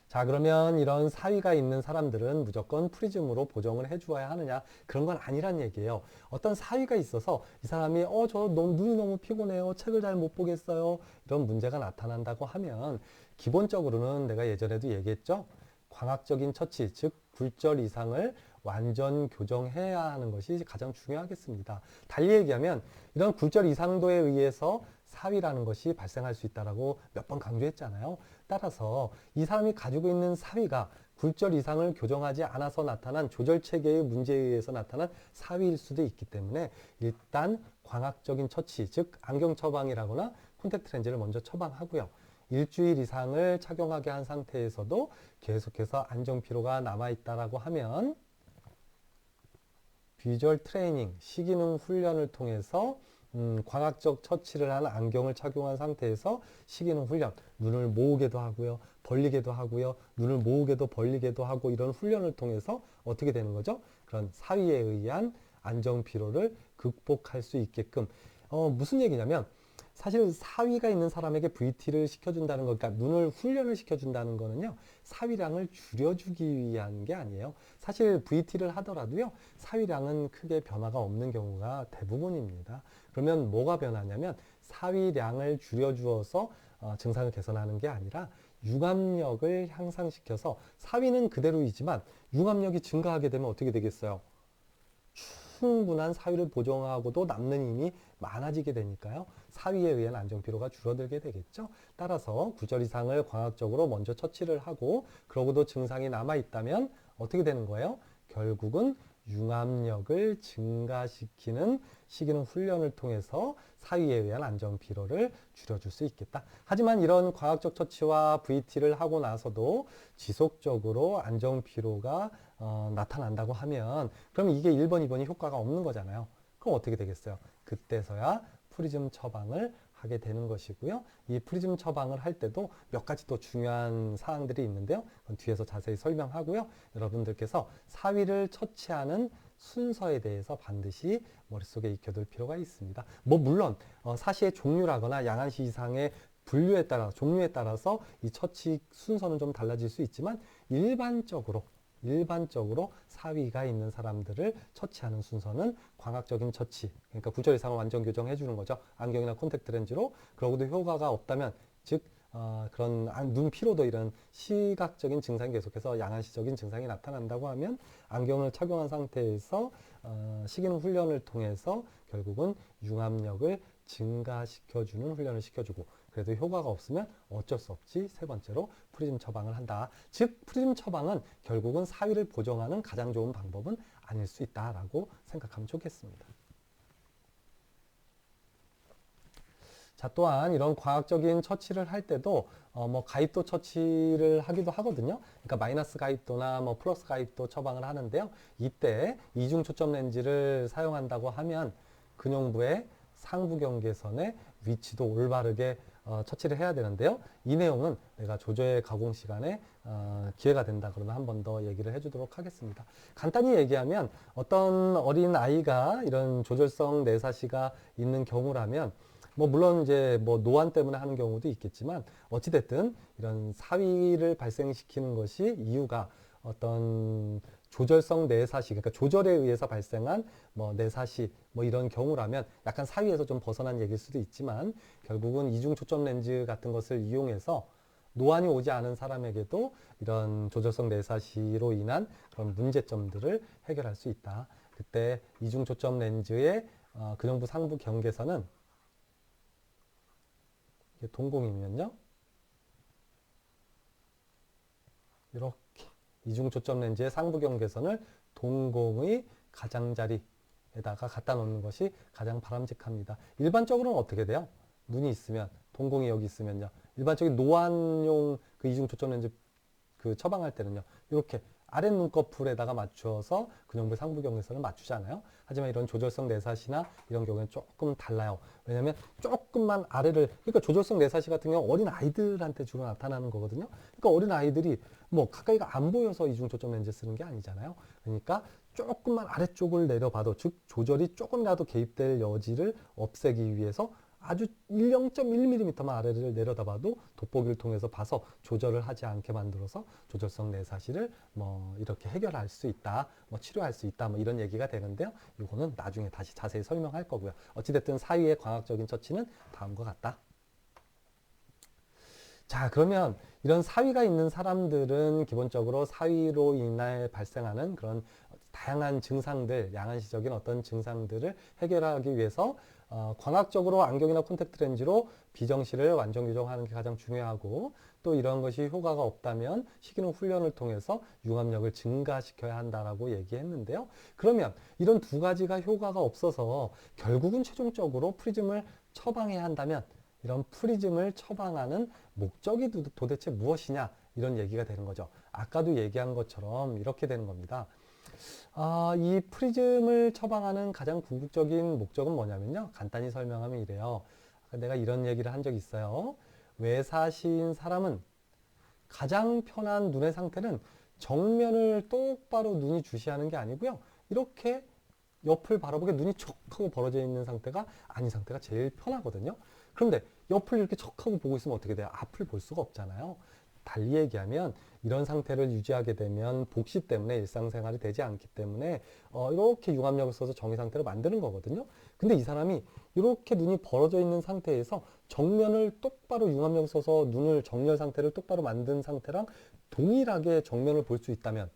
자, 그러면 이런 사위가 있는 사람들은 무조건 프리즘으로 보정을 해주어야 하느냐? 그런 건 아니란 얘기예요. 어떤 사위가 있어서 이 사람이 눈이 너무 피곤해요. 책을 잘 못 보겠어요. 이런 문제가 나타난다고 하면 기본적으로는 내가 예전에도 얘기했죠. 광학적인 처치, 즉 굴절 이상을 완전 교정해야 하는 것이 가장 중요하겠습니다. 달리 얘기하면 이런 굴절 이상도에 의해서 사위라는 것이 발생할 수 있다라고 몇 번 강조했잖아요. 따라서 이 사람이 가지고 있는 사위가 굴절 이상을 교정하지 않아서 나타난 조절 체계의 문제에 의해서 나타난 사위일 수도 있기 때문에 일단 광학적인 처치, 즉 안경 처방이라거나 콘택트 렌즈를 먼저 처방하고요. 일주일 이상을 착용하게 한 상태에서도 계속해서 안정 피로가 남아있다라고 하면 비주얼 트레이닝, 시기능 훈련을 통해서 광학적 처치를 한 안경을 착용한 상태에서 시기능 훈련, 눈을 모으게도 하고요, 벌리게도 하고요, 눈을 모으게도 벌리게도 하고 이런 훈련을 통해서 어떻게 되는 거죠? 그런 사위에 의한 안정 피로를 극복할 수 있게끔 무슨 얘기냐면 사실 사위가 있는 사람에게 VT를 시켜준다는 것, 그러니까 눈을 훈련을 시켜준다는 거는요, 사위량을 줄여주기 위한 게 아니에요. 사실 VT를 하더라도요, 사위량은 크게 변화가 없는 경우가 대부분입니다. 그러면 뭐가 변하냐면 사위량을 줄여주어서 증상을 개선하는 게 아니라 융합력을 향상시켜서 사위는 그대로이지만 융합력이 증가하게 되면 어떻게 되겠어요? 충분한 사위를 보정하고도 남는 힘이 많아지게 되니까요. 사위에 의한 안정피로가 줄어들게 되겠죠. 따라서 굴절 이상을 광학적으로 먼저 처치를 하고 그러고도 증상이 남아있다면 어떻게 되는 거예요? 결국은 융합력을 증가시키는 시기능 훈련을 통해서 사위에 의한 안정피로를 줄여줄 수 있겠다. 하지만 이런 과학적 처치와 VT를 하고 나서도 지속적으로 안정피로가 나타난다고 하면 그럼 이게 1번, 2번이 효과가 없는 거잖아요. 그럼 어떻게 되겠어요? 그때서야 프리즘 처방을 하게 되는 것이고요. 이 프리즘 처방을 할 때도 몇 가지 또 중요한 사항들이 있는데요. 그건 뒤에서 자세히 설명하고요. 여러분들께서 사위를 처치하는 순서에 대해서 반드시 머릿속에 익혀둘 필요가 있습니다. 물론 사시의 종류라거나 양한시 이상의 분류에 따라 종류에 따라서 이 처치 순서는 좀 달라질 수 있지만 일반적으로 사위가 있는 사람들을 처치하는 순서는 광학적인 처치, 그러니까 굴절 이상을 완전 교정해 주는 거죠. 안경이나 콘택트 렌즈로. 그러고도 효과가 없다면 즉 그런 눈 피로도 이런 시각적인 증상이 계속해서 양한시적인 증상이 나타난다고 하면 안경을 착용한 상태에서 시기능 훈련을 통해서 결국은 융합력을 증가시켜주는 훈련을 시켜주고 그래도 효과가 없으면 어쩔 수 없이 세 번째로 프리즘 처방을 한다. 즉 프리즘 처방은 결국은 사위를 보정하는 가장 좋은 방법은 아닐 수 있다라고 생각하면 좋겠습니다. 자, 또한 이런 과학적인 처치를 할 때도 뭐 가입도 처치를 하기도 하거든요. 그러니까 마이너스 가입도나 뭐 플러스 가입도 처방을 하는데요. 이때 이중 초점 렌즈를 사용한다고 하면 근용부의 상부 경계선의 위치도 올바르게 처치를 해야 되는데요. 이 내용은 내가 조조의 가공 시간에 기회가 된다 그러면 한 번 더 얘기를 해주도록 하겠습니다. 간단히 얘기하면 어떤 어린 아이가 이런 조절성 내사시가 있는 경우라면 뭐 물론 이제 뭐 노안 때문에 하는 경우도 있겠지만 어찌됐든 이런 사위를 발생시키는 것이 이유가 어떤 조절성 내사시, 그러니까 조절에 의해서 발생한 뭐 내사시 뭐 이런 경우라면 약간 사위에서 좀 벗어난 얘기일 수도 있지만 결국은 이중 초점 렌즈 같은 것을 이용해서 노안이 오지 않은 사람에게도 이런 조절성 내사시로 인한 그런 문제점들을 해결할 수 있다. 그때 이중 초점 렌즈의 근형부 상부 경계선은 동공이면요, 이렇게 이중 초점 렌즈의 상부 경계선을 동공의 가장자리에다가 갖다 놓는 것이 가장 바람직합니다. 일반적으로는 어떻게 돼요? 눈이 있으면, 동공이 여기 있으면요, 일반적인 노안용 그 이중 초점 렌즈 그 처방할 때는요, 이렇게 아랫 눈꺼풀에다가 맞추어서 근형부 상부 경계선을 맞추잖아요. 하지만 이런 조절성 내사시나 이런 경우에는 조금 달라요. 왜냐하면 조금만 아래를, 그러니까 조절성 내사시 같은 경우 어린 아이들한테 주로 나타나는 거거든요. 그러니까 어린 아이들이 뭐 가까이가 안 보여서 이중 초점 렌즈 쓰는 게 아니잖아요. 그러니까 조금만 아래쪽을 내려봐도, 즉 조절이 조금이라도 개입될 여지를 없애기 위해서 아주 0.1mm만 아래를 내려다봐도 돋보기를 통해서 봐서 조절을 하지 않게 만들어서 조절성 내사시를 뭐 이렇게 해결할 수 있다, 뭐 치료할 수 있다, 뭐 이런 얘기가 되는데요. 이거는 나중에 다시 자세히 설명할 거고요. 어찌됐든 사위의 광학적인 처치는 다음과 같다. 자, 그러면 이런 사위가 있는 사람들은 기본적으로 사위로 인해 발생하는 그런 다양한 증상들, 양한시적인 어떤 증상들을 해결하기 위해서 광학적으로 안경이나 콘택트 렌즈로 비정시를 완전 교정하는 게 가장 중요하고, 또 이런 것이 효과가 없다면 시기능 훈련을 통해서 융합력을 증가시켜야 한다라고 얘기했는데요. 그러면 이런 두 가지가 효과가 없어서 결국은 최종적으로 프리즘을 처방해야 한다면 이런 프리즘을 처방하는 목적이 도대체 무엇이냐, 이런 얘기가 되는 거죠. 아까도 얘기한 것처럼 이렇게 되는 겁니다. 이 프리즘을 처방하는 가장 궁극적인 목적은 뭐냐면요, 간단히 설명하면 이래요. 내가 이런 얘기를 한 적이 있어요. 외사시인 사람은 가장 편한 눈의 상태는 정면을 똑바로 눈이 주시하는 게 아니고요, 이렇게 옆을 바라보게 눈이 촉 하고 벌어져 있는 상태가 아닌 상태가 제일 편하거든요. 그런데 옆을 이렇게 척 하고 보고 있으면 어떻게 돼요? 앞을 볼 수가 없잖아요. 달리 얘기하면 이런 상태를 유지하게 되면 복시 때문에 일상생활이 되지 않기 때문에 이렇게 융합력을 써서 정의 상태를 만드는 거거든요. 근데 이 사람이 이렇게 눈이 벌어져 있는 상태에서 정면을 똑바로 융합력을 써서 눈을 정렬 상태를 똑바로 만든 상태랑 동일하게 정면을 볼 수 있다면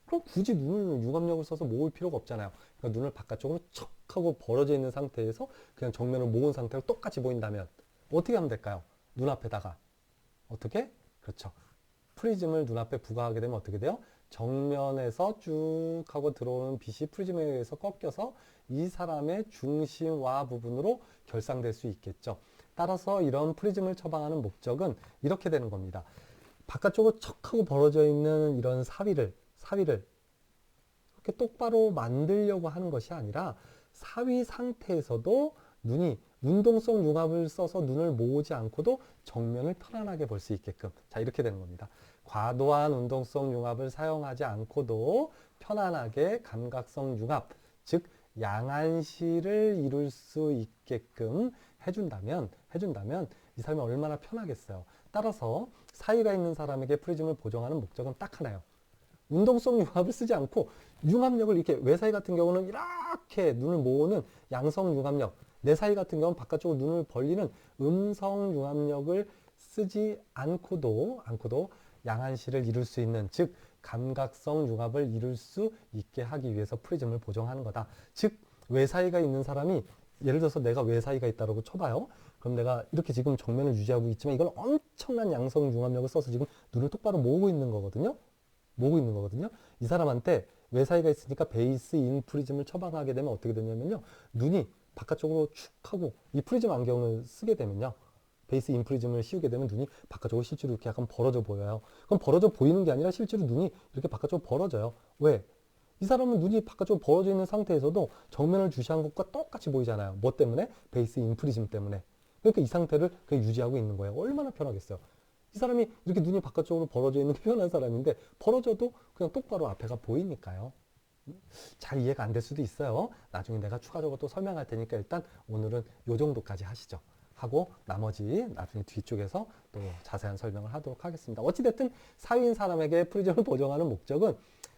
그럼 굳이 눈을 융합력을 써서 모을 필요가 없잖아요. 그러니까 눈을 바깥쪽으로 척 하고 벌어져 있는 상태에서 그냥 정면을 모은 상태로 똑같이 보인다면 어떻게 하면 될까요? 눈앞에다가 어떻게? 그렇죠. 프리즘을 눈앞에 부과하게 되면 어떻게 돼요? 정면에서 쭉 하고 들어오는 빛이 프리즘에 의해서 꺾여서 이 사람의 중심와 부분으로 결상될 수 있겠죠. 따라서 이런 프리즘을 처방하는 목적은 이렇게 되는 겁니다. 바깥쪽으로 척 하고 벌어져 있는 이런 사위를 이렇게 똑바로 만들려고 하는 것이 아니라 사위 상태에서도 눈이 운동성 융합을 써서 눈을 모으지 않고도 정면을 편안하게 볼 수 있게끔, 자, 이렇게 되는 겁니다. 과도한 운동성 융합을 사용하지 않고도 편안하게 감각성 융합, 즉 양안시를 이룰 수 있게끔 해준다면 이 사람이 얼마나 편하겠어요. 따라서 사위가 있는 사람에게 프리즘을 보정하는 목적은 딱 하나예요. 운동성 융합을 쓰지 않고 융합력을 이렇게, 외사위 같은 경우는 이렇게 눈을 모으는 양성 융합력, 내사위 같은 경우는 바깥쪽으로 눈을 벌리는 음성 융합력을 쓰지 않고도 양안시를 이룰 수 있는, 즉 감각성 융합을 이룰 수 있게 하기 위해서 프리즘을 보정하는 거다. 즉 외사위가 있는 사람이, 예를 들어서 내가 외사위가 있다고 쳐봐요. 그럼 내가 이렇게 지금 정면을 유지하고 있지만 이건 엄청난 양성 융합력을 써서 지금 눈을 똑바로 모으고 있는 거거든요. 이 사람한테 외사위가 있으니까 베이스 인 프리즘을 처방하게 되면 어떻게 되냐면요, 눈이 바깥쪽으로 축 하고 이 프리즘 안경을 쓰게 되면요. 베이스 인 프리즘을 씌우게 되면 눈이 바깥쪽으로 실제로 이렇게 약간 벌어져 보여요. 그럼 벌어져 보이는 게 아니라 실제로 눈이 이렇게 바깥쪽으로 벌어져요. 왜? 이 사람은 눈이 바깥쪽으로 벌어져 있는 상태에서도 정면을 주시한 것과 똑같이 보이잖아요. 뭐 때문에? 베이스 인 프리즘 때문에. 그러니까 이 상태를 그냥 유지하고 있는 거예요. 얼마나 편하겠어요. 이 사람이 이렇게 눈이 바깥쪽으로 벌어져 있는 게 편한 사람인데 벌어져도 그냥 똑바로 앞에가 보이니까요. 잘 이해가 안 될 수도 있어요. 나중에 내가 추가적으로 또 설명할 테니까 일단 오늘은 요 정도까지 하시죠. 하고 나머지 나중에 뒤쪽에서 또 자세한 설명을 하도록 하겠습니다. 어찌됐든 사위인 사람에게 프리즘을 보정하는 목적은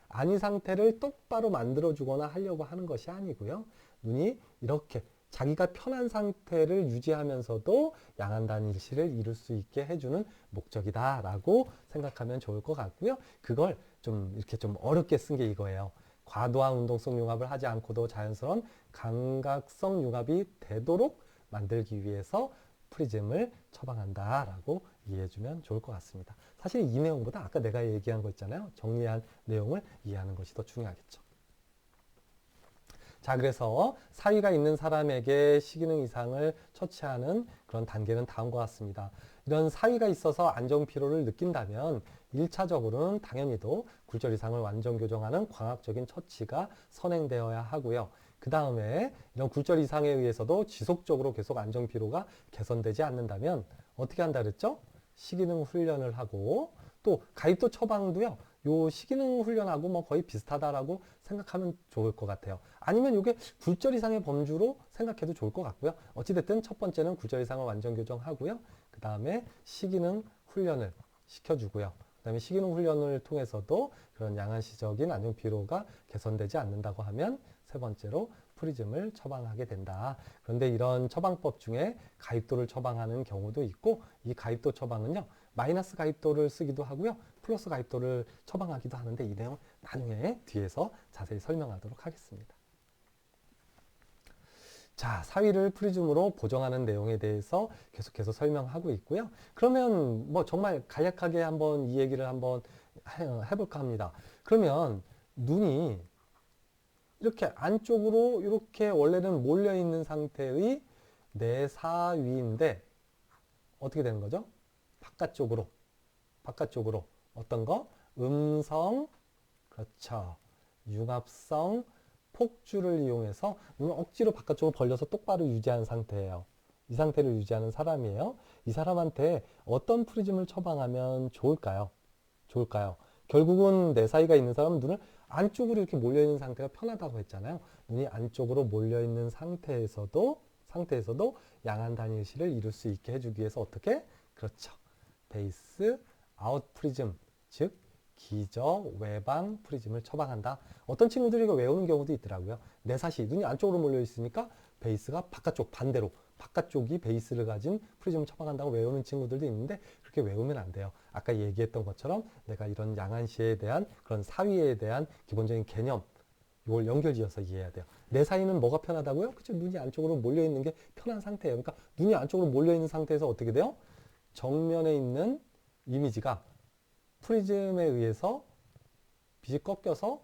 안위 상태를 똑바로 만들어주거나 하려고 하는 것이 아니고요. 눈이 이렇게 자기가 편한 상태를 유지하면서도 양안 단일시를 이룰 수 있게 해주는 목적이다라고 생각하면 좋을 것 같고요. 그걸 좀 이렇게 좀 어렵게 쓴 게 이거예요. 과도한 운동성 융합을 하지 않고도 자연스러운 감각성 융합이 되도록 만들기 위해서 프리즘을 처방한다라고 이해해주면 좋을 것 같습니다. 사실 이 내용보다 아까 내가 얘기한 거 있잖아요. 정리한 내용을 이해하는 것이 더 중요하겠죠. 자, 그래서 사위가 있는 사람에게 시기능 이상을 처치하는 그런 단계는 다음과 같습니다. 이런 사위가 있어서 안정피로를 느낀다면 1차적으로는 당연히도 굴절 이상을 완전 교정하는 광학적인 처치가 선행되어야 하고요. 그 다음에 이런 굴절 이상에 의해서도 지속적으로 계속 안정피로가 개선되지 않는다면 어떻게 한다 그랬죠? 시기능 훈련을 하고 또 가입도 처방도요. 요 시기능 훈련하고 뭐 거의 비슷하다라고 생각하면 좋을 것 같아요. 아니면 이게 굴절 이상의 범주로 생각해도 좋을 것 같고요. 어찌됐든 첫 번째는 굴절 이상을 완전 교정하고요. 그 다음에 시기능 훈련을 시켜주고요. 그 다음에 시기능 훈련을 통해서도 그런 양한시적인 안정 피로가 개선되지 않는다고 하면 세 번째로 프리즘을 처방하게 된다. 그런데 이런 처방법 중에 가입도를 처방하는 경우도 있고 이 가입도 처방은요. 마이너스 가입도를 쓰기도 하고요. 플러스 가입도를 처방하기도 하는데 이 내용 나중에 뒤에서 자세히 설명하도록 하겠습니다. 자, 사위를 프리즘으로 보정하는 내용에 대해서 계속해서 설명하고 있고요. 그러면 뭐 정말 간략하게 한번 이 얘기를 한번 해볼까 합니다. 그러면 눈이 이렇게 안쪽으로 이렇게 원래는 몰려 있는 상태의 내사위인데 어떻게 되는 거죠? 바깥쪽으로 어떤 거? 음성, 그렇죠. 융합성, 폭주를 이용해서 눈을 억지로 바깥쪽으로 벌려서 똑바로 유지한 상태예요. 이 상태를 유지하는 사람이에요. 이 사람한테 어떤 프리즘을 처방하면 좋을까요? 결국은 내 사이가 있는 사람은 눈을 안쪽으로 이렇게 몰려있는 상태가 편하다고 했잖아요. 눈이 안쪽으로 몰려있는 상태에서도 양안 단일시를 이룰 수 있게 해주기 위해서 어떻게? 그렇죠. 베이스 아웃 프리즘, 즉 기저 외방 프리즘을 처방한다. 어떤 친구들이 이거 외우는 경우도 있더라고요. 내사시 눈이 안쪽으로 몰려 있으니까 베이스가 바깥쪽 반대로 바깥쪽이 베이스를 가진 프리즘을 처방한다고 외우는 친구들도 있는데 그렇게 외우면 안 돼요. 아까 얘기했던 것처럼 내가 이런 양안시에 대한 그런 사위에 대한 기본적인 개념 이걸 연결지어서 이해해야 돼요. 내 사이는 뭐가 편하다고요? 그쵸? 눈이 안쪽으로 몰려 있는 게 편한 상태예요. 그러니까 눈이 안쪽으로 몰려 있는 상태에서 어떻게 돼요? 정면에 있는 이미지가 프리즘에 의해서 빛이 꺾여서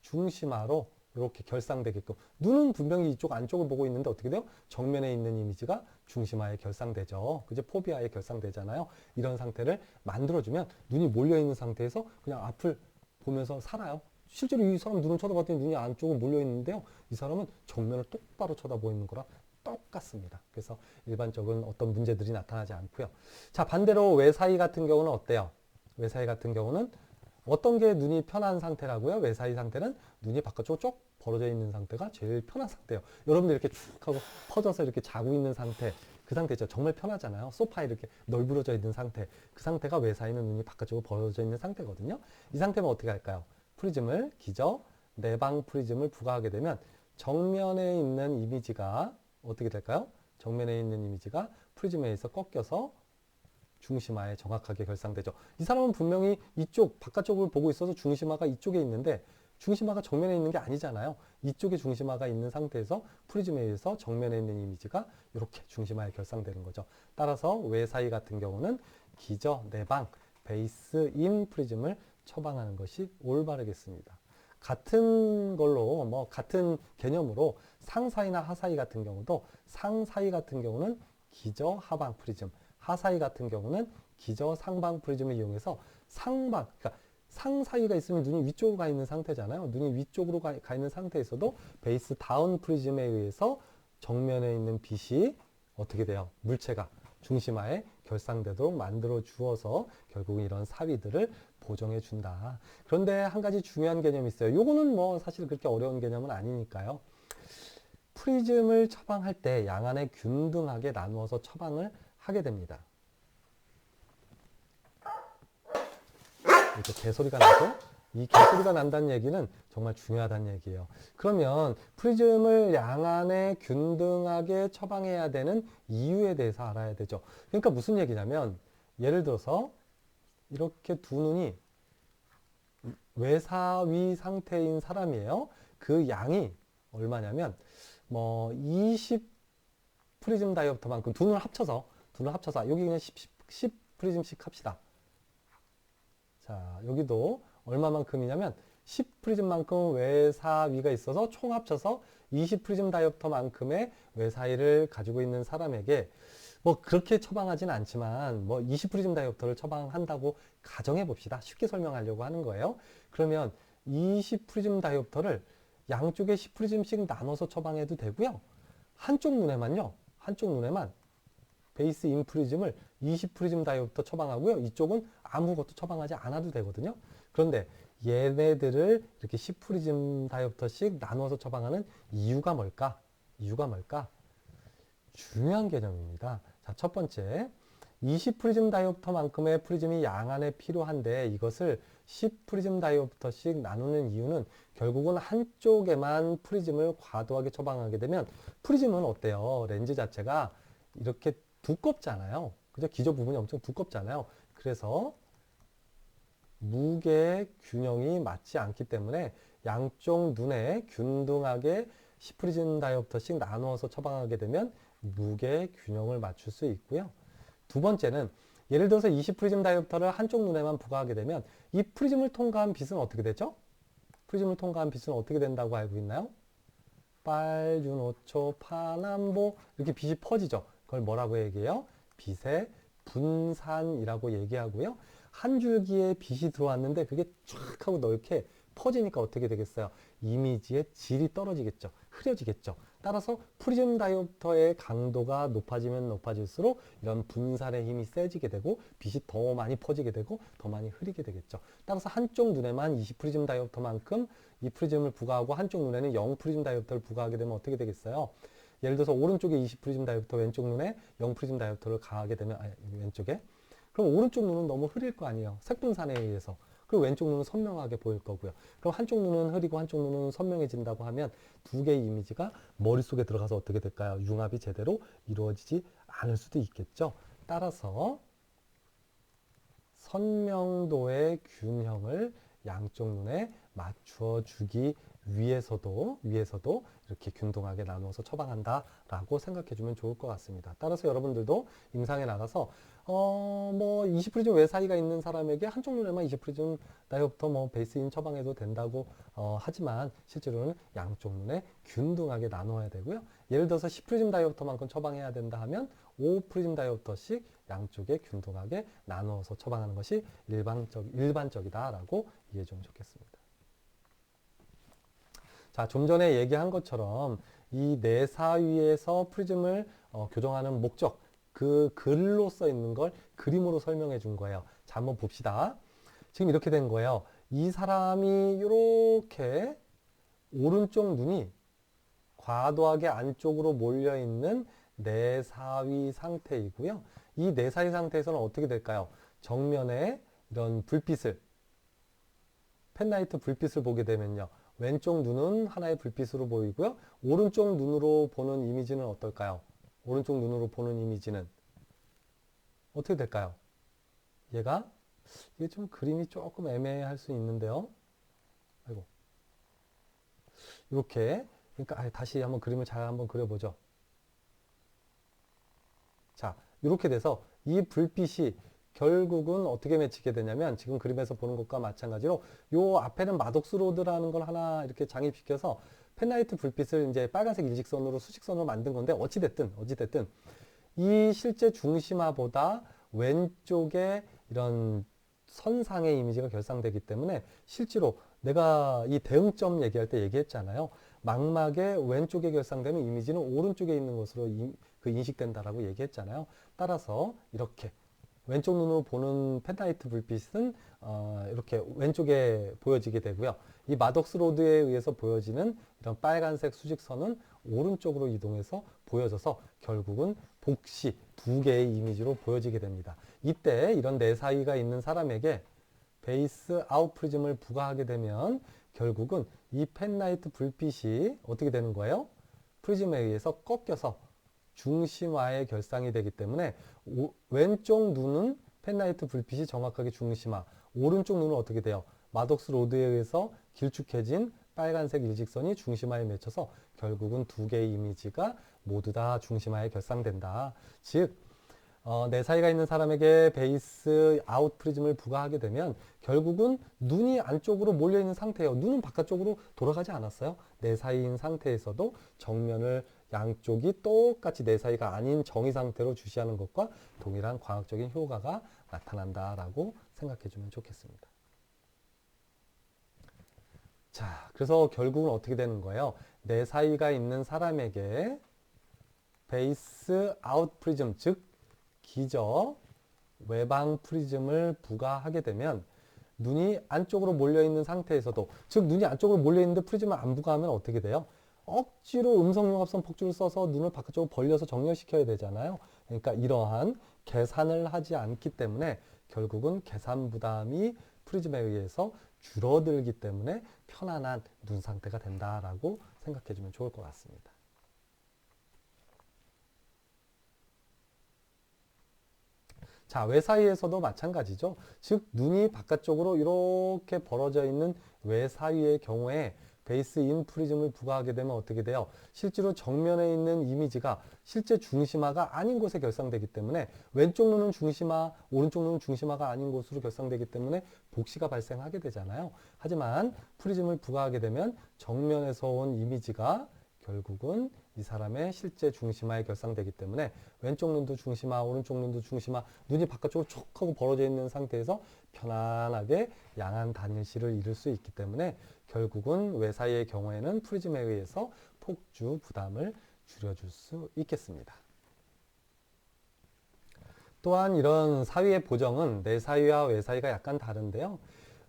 중심화로 이렇게 결상되게끔 눈은 분명히 이쪽 안쪽을 보고 있는데 어떻게 돼요? 정면에 있는 이미지가 중심화에 결상되죠. 그죠? 포비아에 결상되잖아요. 이런 상태를 만들어주면 눈이 몰려있는 상태에서 그냥 앞을 보면서 살아요. 실제로 이 사람 눈을 쳐다봤더니 눈이 안쪽으로 몰려있는데요. 이 사람은 정면을 똑바로 쳐다보이는 거랑 똑같습니다. 그래서 일반적인 어떤 문제들이 나타나지 않고요. 자, 반대로 외사이 같은 경우는 어때요? 외사이 같은 경우는 어떤 게 눈이 편한 상태라고요? 외사이 상태는 눈이 바깥쪽으로 쭉 벌어져 있는 상태가 제일 편한 상태예요. 여러분들 이렇게 쭉 하고 퍼져서 이렇게 자고 있는 상태, 그 상태 있죠. 정말 편하잖아요. 소파에 이렇게 널브러져 있는 상태. 그 상태가 외사이는 눈이 바깥쪽으로 벌어져 있는 상태거든요. 이 상태면 어떻게 할까요? 프리즘을 기저, 내방 프리즘을 부과하게 되면 정면에 있는 이미지가 어떻게 될까요? 정면에 있는 이미지가 프리즘에 의해서 꺾여서 중심화에 정확하게 결상되죠. 이 사람은 분명히 이쪽 바깥쪽을 보고 있어서 중심화가 이쪽에 있는데 중심화가 정면에 있는 게 아니잖아요. 이쪽에 중심화가 있는 상태에서 프리즘에 의해서 정면에 있는 이미지가 이렇게 중심화에 결상되는 거죠. 따라서 외사이 같은 경우는 기저, 내방, 베이스 인 프리즘을 처방하는 것이 올바르겠습니다. 같은 걸로 같은 개념으로 상사이나 하사이 같은 경우도 상사이 같은 경우는 기저 하방 프리즘, 하사이 같은 경우는 기저 상방 프리즘을 이용해서 상방, 그러니까 상사이가 있으면 눈이 위쪽으로 가 있는 상태잖아요. 눈이 위쪽으로 가 있는 상태에서도 베이스 다운 프리즘에 의해서 정면에 있는 빛이 어떻게 돼요? 물체가 중심하에 결상되도록 만들어 주어서 결국은 이런 사위들을 보정해 준다. 그런데 한 가지 중요한 개념이 있어요. 요거는 뭐 사실 그렇게 어려운 개념은 아니니까요. 프리즘을 처방할 때 양안에 균등하게 나누어서 처방을 하게 됩니다. 이렇게 개소리가 나죠? 이 개소리가 난다는 얘기는 정말 중요하다는 얘기예요. 그러면 프리즘을 양안에 균등하게 처방해야 되는 이유에 대해서 알아야 되죠. 그러니까 무슨 얘기냐면 예를 들어서 이렇게 두 눈이 외사위 상태인 사람이에요. 그 양이 얼마냐면 뭐 20 프리즘 다이옵터만큼 두 눈을 합쳐서 여기 그냥 10 프리즘씩 합시다. 자, 여기도 얼마만큼이냐면 10 프리즘만큼 외사위가 있어서 총 합쳐서 20 프리즘 다이옵터만큼의 외사위를 가지고 있는 사람에게 뭐 그렇게 처방하진 않지만 뭐 20 프리즘 다이옵터를 처방한다고 가정해 봅시다. 쉽게 설명하려고 하는 거예요. 그러면 20 프리즘 다이옵터를 양쪽에 10 프리즘씩 나눠서 처방해도 되고요. 한쪽 눈에만 베이스 인 프리즘을 20 프리즘 다이옵터 처방하고요. 이쪽은 아무것도 처방하지 않아도 되거든요. 그런데 얘네들을 이렇게 10 프리즘 다이옵터씩 나눠서 처방하는 이유가 뭘까? 중요한 개념입니다. 자, 첫 번째, 20 프리즘 다이옵터만큼의 프리즘이 양안에 필요한데 이것을 10 프리즘 다이옵터씩 나누는 이유는 결국은 한쪽에만 프리즘을 과도하게 처방하게 되면 프리즘은 어때요? 렌즈 자체가 이렇게 두껍잖아요. 그죠? 기저 부분이 엄청 두껍잖아요. 그래서 무게 균형이 맞지 않기 때문에 양쪽 눈에 균등하게 10 프리즘 다이옵터씩 나누어서 처방하게 되면 무게 균형을 맞출 수 있고요. 두 번째는 예를 들어서 20 프리즘 다이옵터를 한쪽 눈에만 부과하게 되면 이 프리즘을 통과한 빛은 어떻게 되죠? 프리즘을 통과한 빛은 어떻게 된다고 알고 있나요? 빨주노초 파남보 이렇게 빛이 퍼지죠. 그걸 뭐라고 얘기해요? 빛의 분산이라고 얘기하고요. 한 줄기에 빛이 들어왔는데 그게 쫙 하고 넓게 퍼지니까 어떻게 되겠어요? 이미지의 질이 떨어지겠죠. 흐려지겠죠. 따라서 프리즘 다이옵터의 강도가 높아지면 높아질수록 이런 분산의 힘이 세지게 되고 빛이 더 많이 퍼지게 되고 더 많이 흐리게 되겠죠. 따라서 한쪽 눈에만 20 프리즘 다이옵터만큼 이 프리즘을 부과하고 한쪽 눈에는 0 프리즘 다이옵터를 부과하게 되면 어떻게 되겠어요? 예를 들어서 오른쪽에 20 프리즘 다이옵터, 왼쪽 눈에 0 프리즘 다이옵터를 가하게 되면 왼쪽에 그럼 오른쪽 눈은 너무 흐릴 거 아니에요. 색분산에 의해서. 그리고 왼쪽 눈은 선명하게 보일 거고요. 그럼 한쪽 눈은 흐리고 한쪽 눈은 선명해진다고 하면 두 개의 이미지가 머릿속에 들어가서 어떻게 될까요? 융합이 제대로 이루어지지 않을 수도 있겠죠. 따라서 선명도의 균형을 양쪽 눈에 맞추어 주기 위해서도 이렇게 균등하게 나누어서 처방한다라고 생각해 주면 좋을 것 같습니다. 따라서 여러분들도 임상에 나가서 뭐 20프리즘 외사이가 있는 사람에게 한쪽 눈에만 20프리즘 다이옵터 뭐 베이스인 처방해도 된다고 하지만 실제로는 양쪽 눈에 균등하게 나눠야 되고요. 예를 들어서 10프리즘 다이옵터만큼 처방해야 된다 하면 5프리즘 다이옵터씩 양쪽에 균등하게 나누어서 처방하는 것이 일반적이다라고 이해해 주면 좋겠습니다. 자, 좀 전에 얘기한 것처럼 이 내사위에서 프리즘을 교정하는 목적, 그 글로 써 있는 걸 그림으로 설명해 준 거예요. 자, 한번 봅시다. 지금 이렇게 된 거예요. 이 사람이 이렇게 오른쪽 눈이 과도하게 안쪽으로 몰려 있는 내사위 상태이고요. 이 내사위 상태에서는 어떻게 될까요? 정면에 이런 불빛을, 펜라이트 불빛을 보게 되면요. 왼쪽 눈은 하나의 불빛으로 보이고요. 오른쪽 눈으로 보는 이미지는 어떨까요? 오른쪽 눈으로 보는 이미지는 어떻게 될까요? 얘가 이게 좀 그림이 조금 애매할 수 있는데요. 아이고. 이렇게 그러니까 다시 한번 그림을 잘 한번 그려보죠. 자, 이렇게 돼서 이 불빛이 결국은 어떻게 맺히게 되냐면 지금 그림에서 보는 것과 마찬가지로 요 앞에는 마독스 로드라는 걸 하나 이렇게 장입시켜서 펜라이트 불빛을 이제 빨간색 일직선으로 수직선으로 만든 건데 어찌됐든 이 실제 중심화보다 왼쪽에 이런 선상의 이미지가 결상되기 때문에 실제로 내가 이 대응점 얘기할 때 얘기했잖아요. 망막의 왼쪽에 결상되는 이미지는 오른쪽에 있는 것으로 인식된다라고 얘기했잖아요. 따라서 이렇게 왼쪽 눈으로 보는 펜라이트 불빛은 이렇게 왼쪽에 보여지게 되고요. 이 마덕스 로드에 의해서 보여지는 이런 빨간색 수직선은 오른쪽으로 이동해서 보여져서 결국은 복시 두 개의 이미지로 보여지게 됩니다. 이때 이런 네 사이가 있는 사람에게 베이스 아웃 프리즘을 부과하게 되면 결국은 이 펜라이트 불빛이 어떻게 되는 거예요? 프리즘에 의해서 꺾여서 중심화의 결상이 되기 때문에 왼쪽 눈은 펜라이트 불빛이 정확하게 중심화, 오른쪽 눈은 어떻게 돼요? 마덕스 로드에 의해서 길쭉해진 빨간색 일직선이 중심화에 맺혀서 결국은 두 개의 이미지가 모두 다 중심화에 결상된다. 즉, 내 사이가 있는 사람에게 베이스 아웃 프리즘을 부과하게 되면 결국은 눈이 안쪽으로 몰려있는 상태예요. 눈은 바깥쪽으로 돌아가지 않았어요. 내 사이인 상태에서도 정면을 양쪽이 똑같이 내 사이가 아닌 정의 상태로 주시하는 것과 동일한 광학적인 효과가 나타난다라고 생각해 주면 좋겠습니다. 자, 그래서 결국은 어떻게 되는 거예요? 내 사이가 있는 사람에게 베이스 아웃 프리즘, 즉 기저 외방 프리즘을 부과하게 되면 눈이 안쪽으로 몰려있는 상태에서도, 즉 눈이 안쪽으로 몰려있는데 프리즘을 안 부과하면 어떻게 돼요? 억지로 음성융합선 폭주를 써서 눈을 바깥쪽으로 벌려서 정렬시켜야 되잖아요. 그러니까 이러한 계산을 하지 않기 때문에 결국은 계산 부담이 프리즘에 의해서 줄어들기 때문에 편안한 눈 상태가 된다라고 생각해 주면 좋을 것 같습니다. 자, 외 사이에서도 마찬가지죠. 즉 눈이 바깥쪽으로 이렇게 벌어져 있는 외 사이의 경우에 베이스 인 프리즘을 부과하게 되면 어떻게 돼요? 실제로 정면에 있는 이미지가 실제 중심화가 아닌 곳에 결상되기 때문에 왼쪽 눈은 중심화, 오른쪽 눈은 중심화가 아닌 곳으로 결상되기 때문에 복시가 발생하게 되잖아요. 하지만 프리즘을 부과하게 되면 정면에서 온 이미지가 결국은 이 사람의 실제 중심화에 결상되기 때문에 왼쪽 눈도 중심화, 오른쪽 눈도 중심화, 눈이 바깥쪽으로 촉 하고 벌어져 있는 상태에서 편안하게 양안 단일시를 이룰 수 있기 때문에 결국은 외 사이의 경우에는 프리즘에 의해서 폭주 부담을 줄여줄 수 있겠습니다. 또한 이런 사위의 보정은 내 사위와 외 사위가 약간 다른데요.